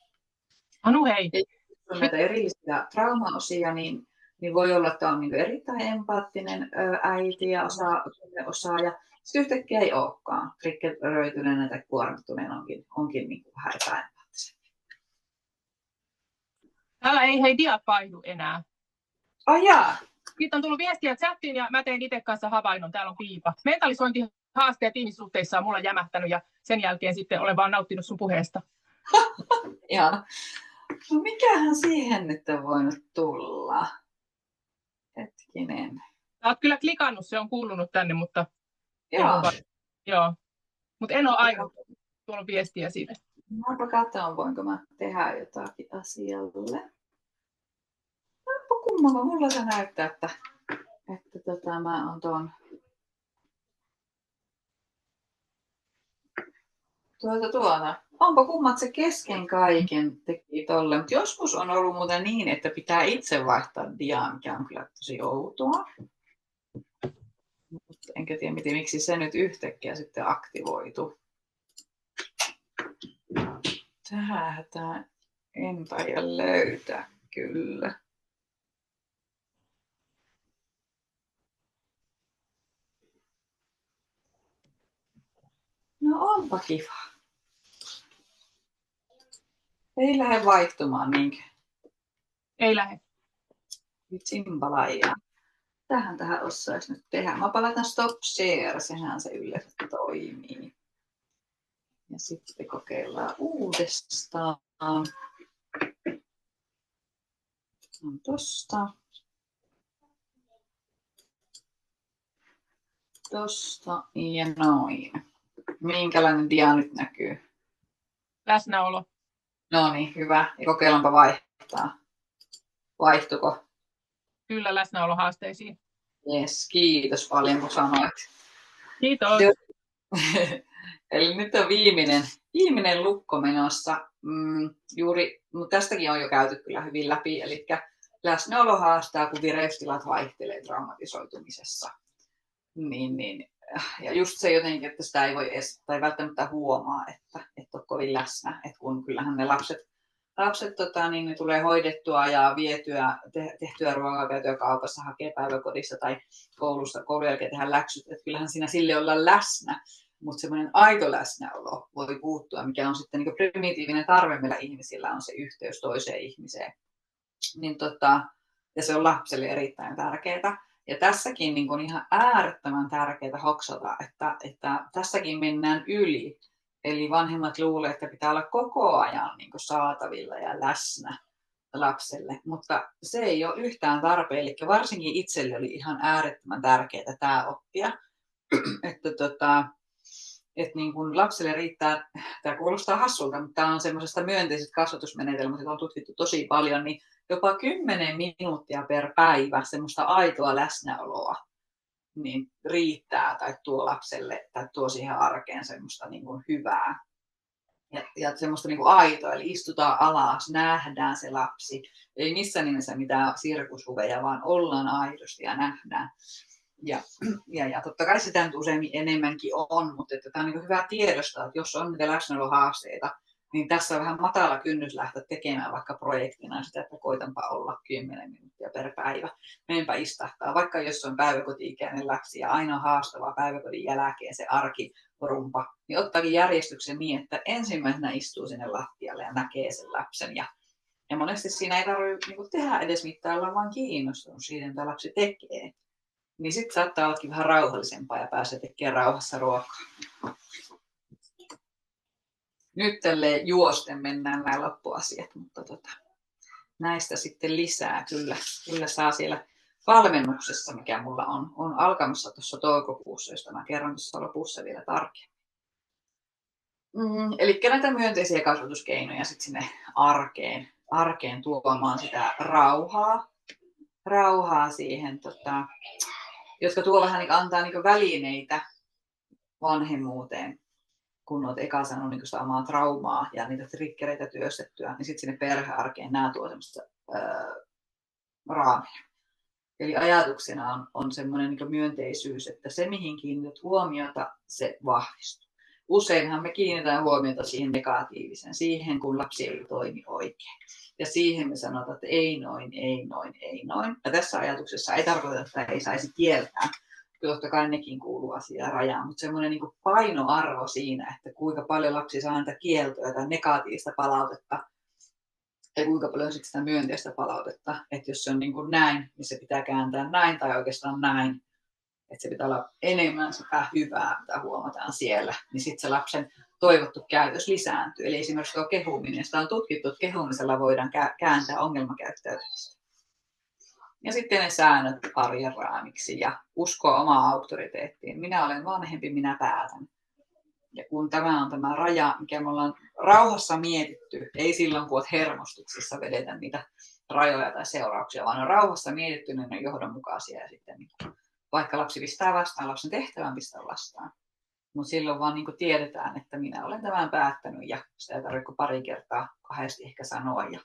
[SPEAKER 4] Anu, hei!
[SPEAKER 1] Ja jos on näitä erillisiä traumaosia, niin voi olla, että on niin erittäin empaattinen äiti ja osaa ja sitten yhtäkkiä ei olekaan. Triggeröityneenä tai kuormittuneena onkin niin vähän epäempaattisen.
[SPEAKER 4] Täällä ei hei diat vaihdu enää.
[SPEAKER 1] Ai jaa.
[SPEAKER 4] Siitä on tullut viestiä chattiin ja mä tein itse kanssa havainnon. Täällä on piipa. Mentalisointihaasteet ihmissuhteissa on mulla jämähtänyt ja sen jälkeen sitten olen vaan nauttinut sun puheesta.
[SPEAKER 1] Ihana. No mikähän siihen nyt on voinut tulla? Hetkinen.
[SPEAKER 4] Sä oot kyllä klikannut, se on kuulunut tänne, mutta
[SPEAKER 1] Joo.
[SPEAKER 4] Mutta en ole aivan tuolla viestiä siitä.
[SPEAKER 1] Mäpä katson, voinko mä tehdä jotakin asialle. Onpa kummalla, mulla se näyttää, että mä oon tuon onpa kummat se kesken kaiken teki tolle. Mutta joskus on ollut muuten niin, että pitää itse vaihtaa diaa, mikä on kyllä tosi outoa. Enkä tiedä, miksi se nyt yhtäkkiä sitten aktivoitu. Tähän en taida löytää kyllä. No onpa kiva. Ei lähde vaihtumaan niinkään.
[SPEAKER 4] Ei lähde.
[SPEAKER 1] Tsimpalaijaa. Tähän osaisi nyt tehdä. Mä palataan stop share, sehän se yleensä toimii. Ja sitten kokeillaan uudestaan. On tosta. Tosta ja noin. Minkälainen dia nyt näkyy?
[SPEAKER 4] Läsnäolo.
[SPEAKER 1] No niin, hyvä. Ja kokeillaanpa vaihtaa. Vaihtuko?
[SPEAKER 4] Kyllä läsnäolohaasteisiin.
[SPEAKER 1] Jes, kiitos paljon kun sanoit.
[SPEAKER 4] Kiitos.
[SPEAKER 1] Eli nyt on viimeinen lukko menossa. Mutta tästäkin on jo käyty kyllä hyvin läpi. Eli läsnäolo haastaa, kun vireystilat vaihtelee traumatisoitumisessa. Ja just se jotenkin, että sitä ei voi edes, tai välttämättä huomaa, että et ole kovin läsnä. Et kun kyllähän ne lapset ne tulee hoidettua ja vietyä, tehtyä ruokaa, käytyä kaupassa, hakee päiväkodissa tai koulussa, koulun jälkeen tehdä läksyt. Et kyllähän siinä sille olla läsnä, mutta semmoinen aito läsnäolo voi puuttua, mikä on sitten niin primitiivinen tarve meillä ihmisillä, on se yhteys toiseen ihmiseen. Ja se on lapselle erittäin tärkeää. Ja tässäkin niin on ihan äärettömän tärkeää hoksata, että tässäkin mennään yli. Eli vanhemmat luulevat, että pitää olla koko ajan niin saatavilla ja läsnä lapselle, mutta se ei ole yhtään tarpeen. Eli varsinkin itselle oli ihan äärettömän tärkeää tämä oppia, että niin kuin lapselle riittää, tämä kuulostaa hassulta, mutta tämä on semmoisesta myönteisestä kasvatusmenetelmästä, jota on tutkittu tosi paljon, niin jopa 10 minuuttia per päivä semmoista aitoa läsnäoloa niin riittää tai tuo lapselle tai tuo siihen arkeen semmoista niin kuin hyvää ja semmoista niin kuin aitoa, eli istutaan alas, nähdään se lapsi, ei missään nimessä mitään sirkushuveja, vaan ollaan aidosti ja nähdään. Ja totta kai sitä nyt useimmin enemmänkin on, mutta että tämä on niin kuin hyvä tiedostaa, että jos on niitä läsnäolohaasteita, niin tässä on vähän matala kynnys lähteä tekemään vaikka projektina sitä, että koitanpa olla 10 minuuttia per päivä. Menenpä istahtaa, vaikka jos on päiväkoti-ikäinen lapsi ja aina haastavaa päiväkodin jälkeen se arkiporumpa, niin ottaakin järjestyksen niin, että ensimmäisenä istuu sinne lattialle ja näkee sen lapsen. Ja monesti siinä ei tarvitse niin tehdä edes mitään, olla vaan kiinnostunut siitä, mitä lapsi tekee. Niin sitten saattaa ollakin vähän rauhallisempaa ja pääsee tekemään rauhassa ruokaa. Nyt tälleen juosten mennään nämä loppuasiat, mutta näistä sitten lisää kyllä saa siellä valmennuksessa, mikä mulla on alkamassa tuossa toukokuussa, josta mä kerron tuossa lopussa vielä tarkemmin. Eli näitä myönteisiä kasvatuskeinoja sitten sinne arkeen tuomaan sitä rauhaa siihen, jotka tuo vähän niin antaa niin välineitä vanhemmuuteen. Kun olet eka saanut niin sitä omaa traumaa ja niitä triggereitä työstettyä, niin sitten sinne perhearkeen nämä tuo semmoista raamia. Eli ajatuksena on semmoinen niin myönteisyys, että se mihin kiinnität huomiota, se vahvistuu. Useinhan me kiinnitetään huomiota siihen negatiiviseen, siihen kun lapsi ei toimi oikein. Ja siihen me sanotaan, että ei noin, ei noin, ei noin. Ja tässä ajatuksessa ei tarkoita, että ei saisi kieltää. Totta kai nekin kuuluu asiaan rajaan, mutta semmoinen niin painoarvo siinä, että kuinka paljon lapsi saa niitä kieltoja tai negatiivista palautetta ja kuinka paljon sitä myönteistä palautetta. Että jos se on niin kuin näin, niin se pitää kääntää näin tai oikeastaan näin. Että se pitää olla enemmän sitä hyvää, mitä huomataan siellä. Niin sitten se lapsen toivottu käytös lisääntyy. Eli esimerkiksi tuo kehuminen. Sitä on tutkittu, että kehumisella voidaan kääntää ongelmakäyttäytymistä. Ja sitten ne säännöt arjen raamiksi ja uskoa omaa auktoriteettiin. Minä olen vanhempi, minä päätän. Ja kun tämä on tämä raja, mikä me ollaan rauhassa mietitty, ei silloin kun olet hermostuksessa vedetä niitä rajoja tai seurauksia, vaan on rauhassa mietitty, niin ne on johdonmukaisia. Ja sitten vaikka lapsi pistää vastaan, lapsen tehtävän pistää vastaan. Mutta silloin vaan niin tiedetään, että minä olen tämän päättänyt ja sitä ei tarvitse pari kertaa kahdesti ehkä sanoa. Ja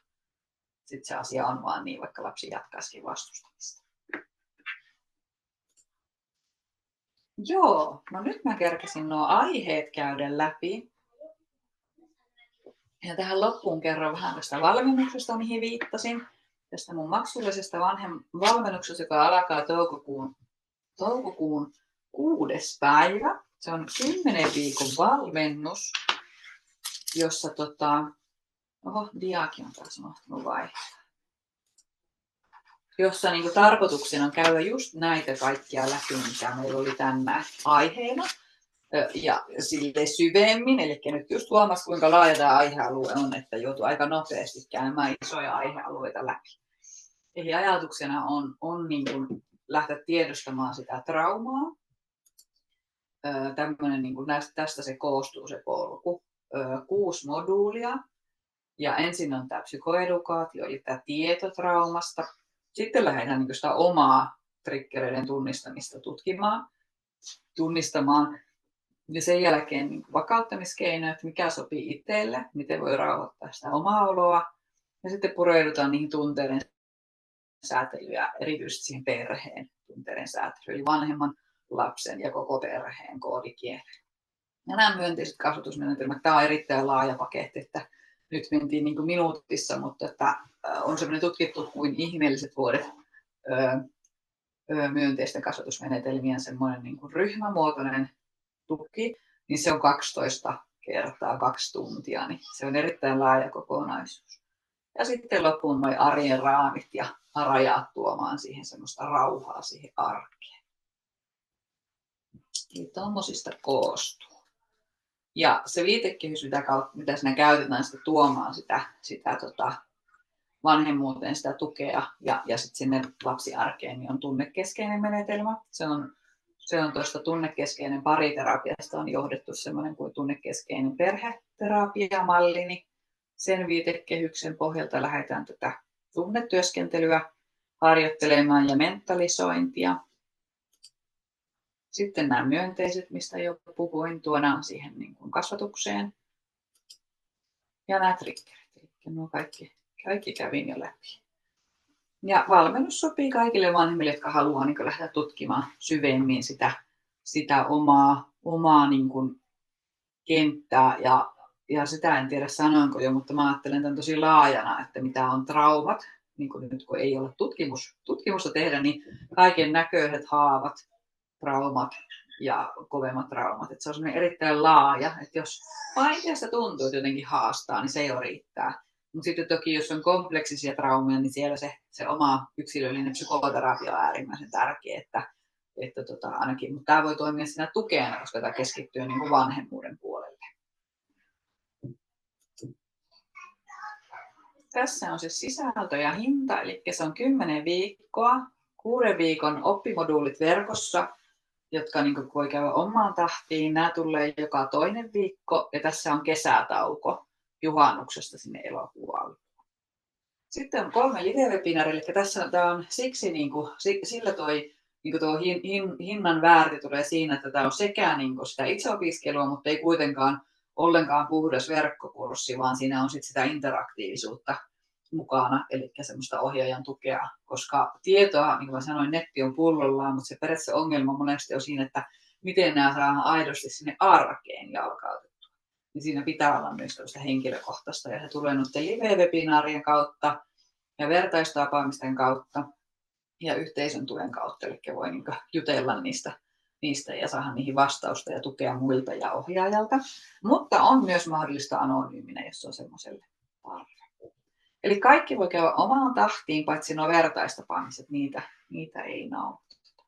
[SPEAKER 1] sitten se asia on vaan niin, vaikka lapsi jatkaisikin vastustamista. Joo, no nyt mä kerkesin nuo aiheet käydä läpi. Ja tähän loppuun kerron vähän tästä valmennuksesta, mihin viittasin. Tästä mun maksullisesta valmennuksesta, joka alkaa toukokuun 6. päivä. Se on 10 viikon valmennus, jossa diakin on taas unohtunut vaihtaa. Jossa niin kuin tarkoituksena on käydä just näitä kaikkia läpi, mitä meillä oli tänään aiheena. Ja sille syvemmin, eli nyt just huomasi, kuinka laaja tämä aihealue on, että joutuu aika nopeasti käymään isoja aihealueita läpi. Eli ajatuksena on niin kuin lähteä tiedostamaan sitä traumaa. Tämmöinen, niin kuin tästä se koostuu se polku. 6 moduulia. Ja ensin on tämä psykoedukaatio, eli tämä tieto traumasta. Sitten lähdetään niin sitä omaa triggereiden tunnistamista tunnistamaan. Ja sen jälkeen niin vakauttamiskeinoja, että mikä sopii itselle, miten voi rauhoittaa sitä omaa oloa. Ja sitten pureudutaan niihin tunteiden säätelyä, erityisesti siihen perheen tunteiden säätelyyn, eli vanhemman, lapsen ja koko perheen koodikieleen. Ja nämä myönteiset kasvatusmenetelmät, tämä on erittäin laaja paketti, että nyt mentiin niin kuin minuutissa, mutta että on sellainen tutkittu kuin ihmeelliset vuodet myönteisten kasvatusmenetelmien semmoinen niin kuin ryhmämuotoinen tuki, niin se on 12 kertaa 2 tuntia, niin se on erittäin laaja kokonaisuus. Ja sitten loppuun nuo arjen raamit ja rajat tuomaan siihen semmoista rauhaa siihen arkeen. Eli tommosista koostuu. Ja se viitekehys, mitä siinä käytetään sitä tuomaan sitä vanhemmuuteen sitä tukea ja sitten sinne lapsiarkeen, niin on tunnekeskeinen menetelmä. Se on tuosta tunnekeskeinen pariterapiasta on johdettu semmoinen kuin tunnekeskeinen perheterapiamalli, niin sen viitekehyksen pohjalta lähdetään tätä tunnetyöskentelyä harjoittelemaan ja mentalisointia. Sitten nämä myönteiset, mistä jo puhuin, tuodaan siihen niin kuin kasvatukseen. Ja nämä triggerit, eli nuo kaikki kävin jo läpi. Ja valmennus sopii kaikille vanhemmille, jotka haluaa niin kuin lähteä tutkimaan syvemmin sitä omaa niin kuin kenttää. Ja sitä en tiedä sanoinko jo, mutta mä ajattelen tämän tosi laajana, että mitä on traumat. Niin kuin nyt kun ei ole tutkimusta tehdä, niin kaiken näköiset haavat, traumat ja kovemmat traumat. Että se on semmoinen erittäin laaja, että jos vaikeasta tuntuu, että jotenkin haastaa, niin se jo riittää. Mutta sitten toki, jos on kompleksisia traumeja, niin siellä se oma yksilöllinen psykoterapia on äärimmäisen tärkeä, että ainakin. Mutta tämä voi toimia siinä tukena, koska tämä keskittyy niin kuin vanhemmuuden puolelle. Tässä on se sisältö ja hinta, eli se on 10 viikkoa, 6 viikon oppimoduulit verkossa, jotka niin kuin voi käydä omaan tahtiin. Nämä tulee joka toinen viikko ja tässä on kesätauko juhannuksesta sinne elokuun alkuun. Sitten on 3 live-webinaaria, eli tämä on siksi sillä tuo hinnan väärti tulee siinä, että tämä on sekä sitä itseopiskelua, mutta ei kuitenkaan ollenkaan puhdas verkkokurssi, vaan siinä on sitä interaktiivisuutta mukana, eli semmoista ohjaajan tukea, koska tietoa, niin kuin mä sanoin, netti on pullollaan, mutta se periaatteessa ongelma monesti on siinä, että miten nämä saadaan aidosti sinne arkeen jalkautettua. Niin siinä pitää olla myös tällaista henkilökohtaista, ja se tulee noiden live-webinaarien kautta ja vertaistapaamisten kautta ja yhteisön tuen kautta, eli voi jutella niistä ja saada niihin vastausta ja tukea muilta ja ohjaajalta. Mutta on myös mahdollista anonyyminä, jos on semmoiselle tarve. Eli kaikki voi käydä omaan tahtiin, paitsi nuo vertaistapaamiset, niitä ei nautita.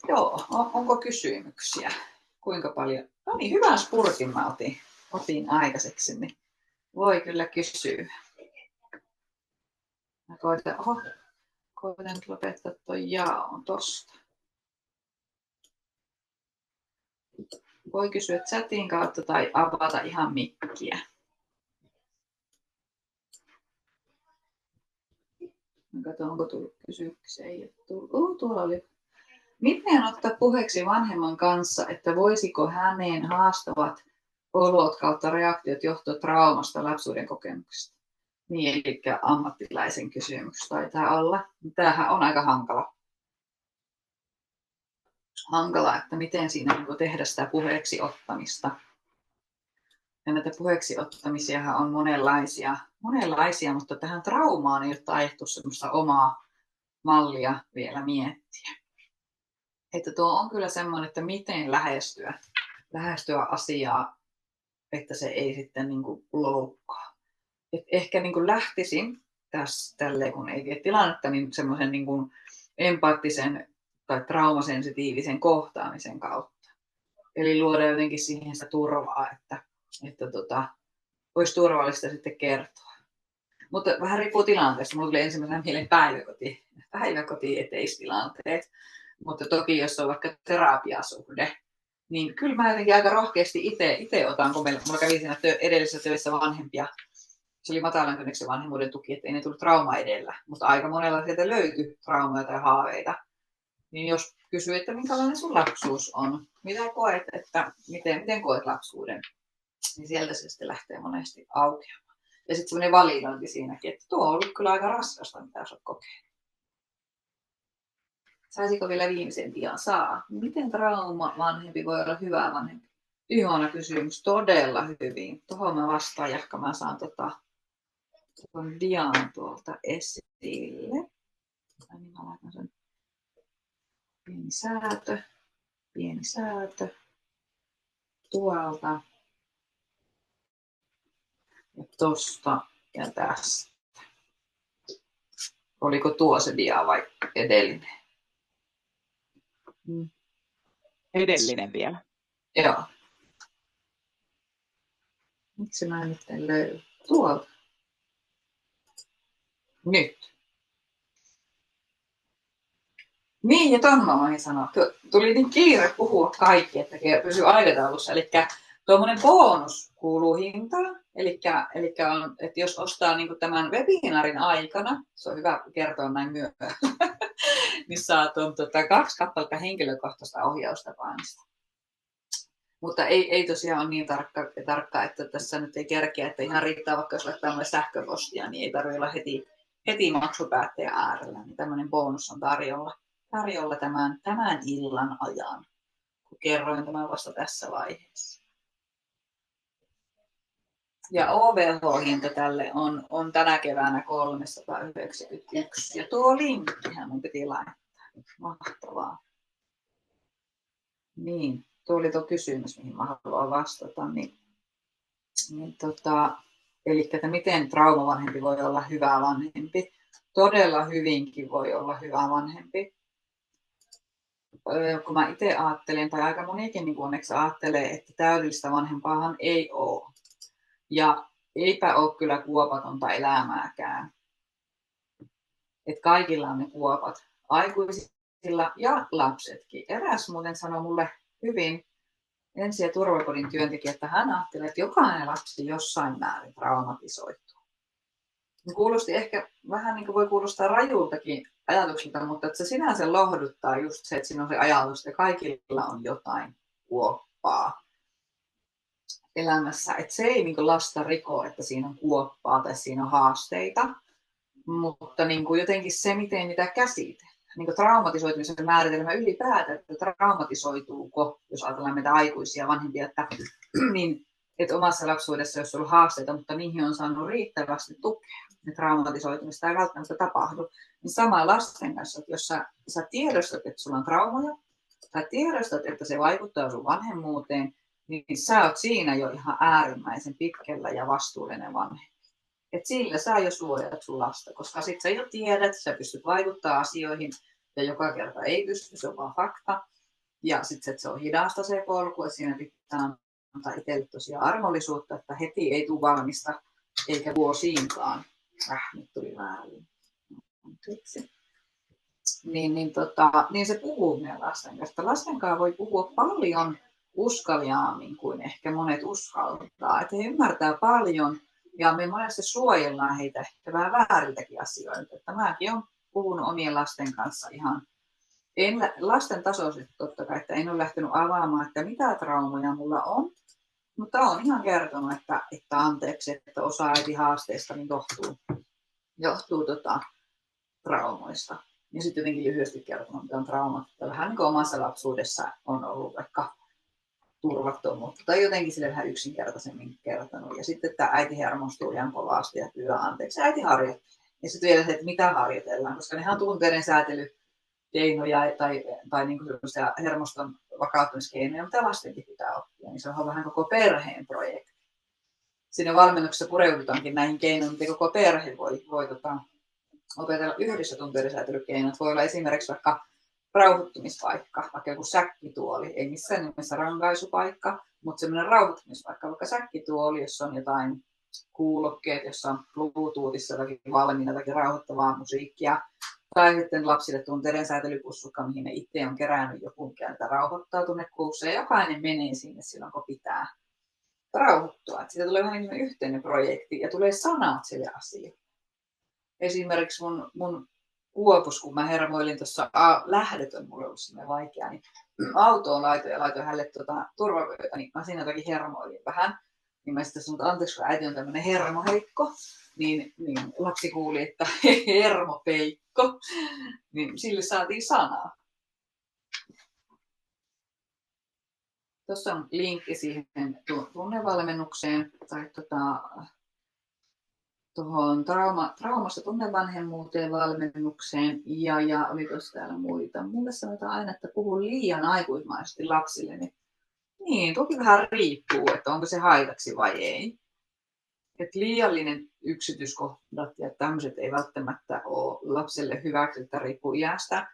[SPEAKER 1] Joo, onko kysymyksiä? Kuinka paljon? No niin, hyvän spurtin mä otin aikaiseksi, niin voi kyllä kysyä. Mä koitan nyt lopettaa tuon jaon tosta. Voi kysyä chatin kautta tai avata ihan mikkiä. Mä katson, onko tullut kysymyksiä. Ei ole tullut. Tuolla oli. Miten ottaa puheeksi vanhemman kanssa, että voisiko hänen haastavat olot kautta reaktiot johtua traumasta lapsuuden kokemuksesta? Niin, eli ammattilaisen kysymys taitaa olla. Tämähän on aika hankala, että miten siinä voi tehdä sitä puheeksi ottamista. Ja näitä puheeksi ottamisiahan on monenlaisia, mutta tähän traumaan ei ole taidettu semmoista omaa mallia vielä miettiä. Että tuo on kyllä semmoinen, että miten lähestyä asiaa, että se ei sitten niin kuin loukkaa. Et ehkä niin kuin lähtisin tässä tälleen, kun ei tiedä tilannetta, niin semmoisen niin kuin empaattisen tai traumasensitiivisen kohtaamisen kautta. Eli luoda jotenkin siihen sitä turvaa, että olisi turvallista sitten kertoa. Mutta vähän riippuu tilanteesta. Minulla tuli ensimmäisenä mieleen päiväkotieeteistilanteet. Mutta toki jos on vaikka terapiasuhde, niin kyllä mä jotenkin aika rohkeasti itse otan, kun mulla kävi siinä edellisessä töissä vanhempia. Se oli matalan kynnyksen vanhemmuuden tuki, ettei ne tullut trauma edellä. Mutta aika monella sieltä löytyi traumoja tai haaveita. Niin jos kysyy, että minkälainen sun lapsuus on, mitä koet, että miten koet lapsuuden, niin sieltä se sitten lähtee monesti aukeamaan. Ja sitten semmoinen validointi siinäkin, että tuo on ollut kyllä aika raskasta, mitä sä oot kokenut. Saisiko vielä viimeisen pian? Saa. Miten trauma vanhempi voi olla hyvä vanhempi? Ihana kysymys, todella hyvin. Tuohon mä vastaan, jahka mä saan tuon dian tuolta esille. Niin mä laitan sen pieni säätö tuolta ja tosta ja tästä. Oliko tuo se dia vai edellinen?
[SPEAKER 5] Edellinen vielä.
[SPEAKER 1] Joo. Miksi mä nyt en löydy? Tuolta. Nyt. Niin, ja ton mä voin sanoa. Tuli niin kiire puhua kaikki, että pysyy aikataulussa. Eli tuommoinen bonus kuuluu hintaan. Eli on, että jos ostaa niin kuin tämän webinaarin aikana, se on hyvä kertoa näin myöhään, niin saa 2 kappaletta henkilökohtaista ohjaustapaamista. Mutta ei tosiaan ole niin tarkka, että tässä nyt ei kerkeä, että ihan riittää vaikka jos laittaa mulle sähköpostia, niin ei tarvitse olla heti maksupäättäjän äärellä. Niin tämmöinen bonus on tarjolla tämän illan ajan, kun kerroin tämän vasta tässä vaiheessa. Ja OVH-hinta tälle on tänä keväänä 391. Ja tuo linkkihän mun piti laittaa. Mahtavaa. Niin, tuo oli tuo kysymys, mihin mä haluan vastata. Eli että miten traumavanhempi voi olla hyvä vanhempi. Todella hyvinkin voi olla hyvä vanhempi. Kun mä itse ajattelen, tai aika monikin niin onneksi ajattelee, että täydellistä vanhempaahan ei ole. Ja eipä ole kyllä kuopatonta elämääkään. Että kaikilla on ne kuopat, aikuisilla ja lapsetkin. Eräs muuten sanoi mulle hyvin ensi- ja turvakodin työntekijä, että hän ajattelee, että jokainen lapsi jossain määrin traumatisoituu. Kuulosti ehkä vähän niin kuin voi kuulostaa rajultakin ajatuksilta, mutta että se sinänsä lohduttaa just se, että siinä on se ajatus, että kaikilla on jotain kuoppaa elämässä. Että se ei niin kuin lasta riko, että siinä on kuoppaa tai siinä on haasteita, mutta niin kuin jotenkin se, miten niitä käsitellään. Niin kuin traumatisoitumisen määritelmä ylipäätään, että traumatisoituuko, jos ajatellaan meitä aikuisia vanhempia, niin että omassa lapsuudessa jos on ollut haasteita, mutta niihin on saanut riittävästi tukea, niin traumatisoitumista ei välttämättä tapahdu. Niin sama lasten kanssa, että jos sä tiedostat, että sulla on traumaja, tai tiedostat, että se vaikuttaa sun vanhemmuuteen, niin sä oot siinä jo ihan äärimmäisen pitkällä ja vastuullinen vanhempi. Et sillä sä jo suojat sun lasta, koska sit sä jo tiedät, sä pystyt vaikuttamaan asioihin, ja joka kerta ei pysty, se on vaan fakta. Ja sitten se on hidasta se polku, että siinä pitää antaa itselle tosiaan armollisuutta, että heti ei tule valmista, eikä vuosiinkaan. Nyt tuli väärin. Niin se puhuu meidän lasten kanssa. Lasten kanssa voi puhua paljon uskaliaammin kuin ehkä monet uskaltaa. Että he ymmärtää paljon ja me monesti suojellaan heitä ehkä vähän vääriltäkin asioilta. Että mäkin olen puhunut omien lasten kanssa ihan lasten tasoisesti totta kai, että en ole lähtenyt avaamaan, että mitä traumoja mulla on. Mutta olen ihan kertonut, että anteeksi, että osa äiti haasteista niin johtuu traumoista. Ja sitten jotenkin lyhyesti kertonut, mitä on traumat. Vähän niin kuin omassa lapsuudessa on ollut vaikka turvattomuutta tai jotenkin sille vähän yksinkertaisemmin kertonut. Ja sitten, että äiti hermostuu ihan kovasti ja pyydä anteeksi. Äiti harjoittelee. Ja sitten vielä se, että mitä harjoitellaan, koska nehän on tunteiden säätely keinoja tai niin kuin hermoston vakauttamiskeinoja, mitä lastenkin pitää oppia, niin se on vähän koko perheen projekti. Siinä valmennuksessa pureudutaankin näihin keinoihin, mitä koko perhe voi opetella yhdessä tunteiden säätelykeinot. Voi olla esimerkiksi vaikka rauhoittumispaikka, vaikka joku säkkituoli, ei missään nimessä rankaisupaikka, mutta semmoinen rauhoittumispaikka, vaikka säkkituoli, jossa on jotain kuulokkeet, jossa on Bluetoothissa jotakin valmiina, jotakin rauhoittavaa musiikkia, tai sitten lapsille tunteiden säätelypussukka, mihin ne itse on kerännyt joku, mikä niitä rauhoittaa tunnekuussa, ja jokainen menee sinne silloin, kun pitää rauhoittua. Siitä tulee vähän niin yhteinen projekti, ja tulee sanat sille asialle. Esimerkiksi mun Kuopus, kun mä hermoilin tuossa, lähdöt on mulle ollut semmoinen vaikea, niin autoon laitoin hänelle turvavyötä, niin mä siinä toki hermoilin vähän. Niin mä sitten sanoin, että anteeksi, kun äiti on tämmöinen hermoheikko, niin lapsi kuuli, että hermopeikko, niin sille saatiin sanaa. Tuossa on linkki siihen tunnevalmennukseen tai tuohon traumasta tunnevanhemmuuteen valmennukseen ja oli tuossa täällä muita. Mulle sanotaan aina, että puhun liian aikuismaisesti lapsille, niin toki vähän riippuu, että onko se haitaksi vai ei. Et liiallinen yksityiskohdat ja tämmöiset ei välttämättä ole lapselle hyväksi, että riippuu iästä.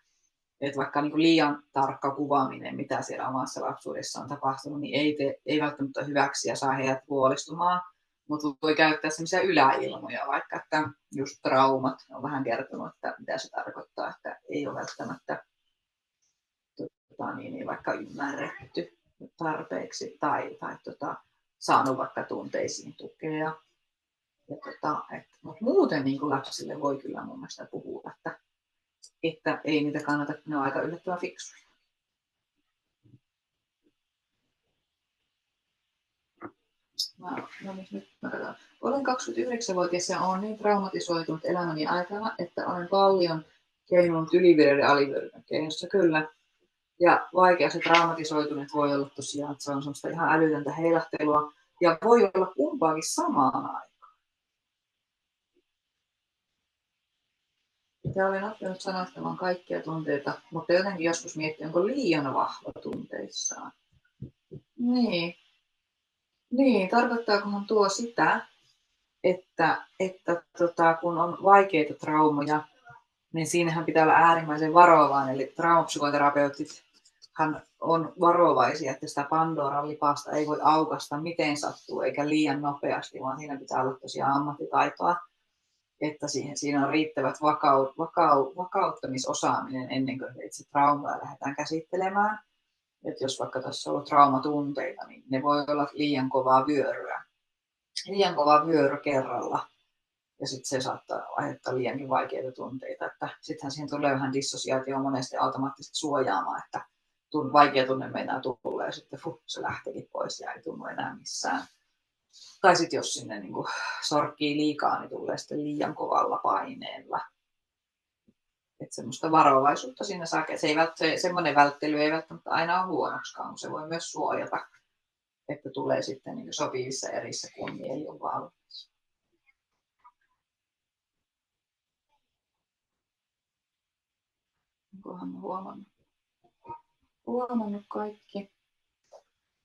[SPEAKER 1] Et vaikka niin kuin liian tarkka kuvaaminen, mitä siellä omassa lapsuudessa on tapahtunut, niin ei välttämättä hyväksi ja saa heidät huolestumaan. Mutta voi käyttää sellaisia yläilmoja, vaikka että just traumat on vähän kertonut, että mitä se tarkoittaa, että ei ole välttämättä vaikka ymmärretty tarpeeksi tai saanut vaikka tunteisiin tukea. Mutta muuten niin kuin lapsille voi kyllä mun mielestä puhua, että ei niitä kannata, ne on aika yllättävän fiksuja. Nyt mä katson. Olen 29-vuotias ja olen niin traumatisoitunut elämäni aikana, että olen paljon keinunut ylivireiden ja alivireiden keinossa, kyllä. Ja vaikea se traumatisoitunut voi olla tosiaan, että se on semmoista ihan älytöntä heilahtelua ja voi olla kumpaakin samaan aikaan. Ja olen oppinut sanottamaan kaikkia tunteita, mutta jotenkin joskus miettii, onko liian vahva tunteissaan. Niin, tarkoittaakohan tuo sitä, että kun on vaikeita traumoja, niin siinähän pitää olla äärimmäisen varovainen. Eli traumapsykoterapeutithan on varovaisia, että sitä Pandoran lipasta ei voi aukaista miten sattuu, eikä liian nopeasti, vaan siinä pitää olla tosiaan ammattitaitoa, että siinä on riittävät vakauttamisosaaminen ennen kuin itse traumaa lähdetään käsittelemään. Että jos vaikka tässä on ollut traumatunteita, niin ne voi olla liian kovaa vyöryä. Liian kova vyöry kerralla. Ja sitten se saattaa aiheuttaa liiankin vaikeita tunteita. Sittenhän siihen tulee vähän dissosiaatio monesti automaattisesti suojaamaan, että vaikea tunne meinaa tulla ja sitten se lähteekin pois ja ei tunnu enää missään. Tai sitten jos sinne niin sorkkii liikaa, niin tulee sitten liian kovalla paineella. Että semmoista varovaisuutta siinä saa. Semmoinen välttely ei välttämättä aina ole huonoksikaan, kun se voi myös suojata, että tulee sitten niin sopivissa erissä, kun mieli on valmis. Onkohan huomannut kaikki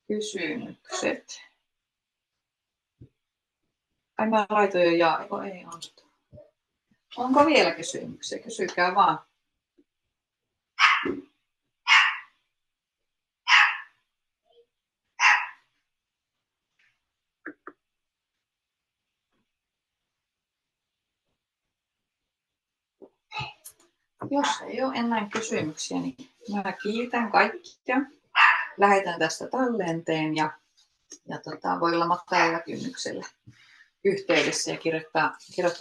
[SPEAKER 1] kysymykset? Ai mä laitoin jo ei on sitä. Onko vielä kysymyksiä? Kysykää vaan. Jos ei ole enää kysymyksiä, niin mä kiitän kaikkia. Lähetän tästä tallenteen ja voi olla matalalla kynnyksellä yhteydessä ja kirjoittaa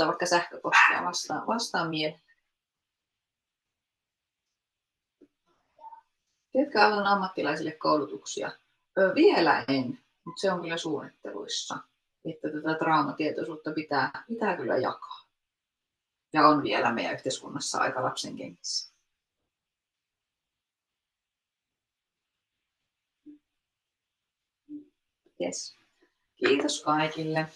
[SPEAKER 1] vaikka sähköpostia vastaan mieleen. Ketkä alan ammattilaisille koulutuksia? Vielä en, mutta se on kyllä suunnitteluissa, että tätä traumatietoisuutta pitää kyllä jakaa. Ja on vielä meidän yhteiskunnassa aika lapsen kengissä. Yes. Kiitos kaikille.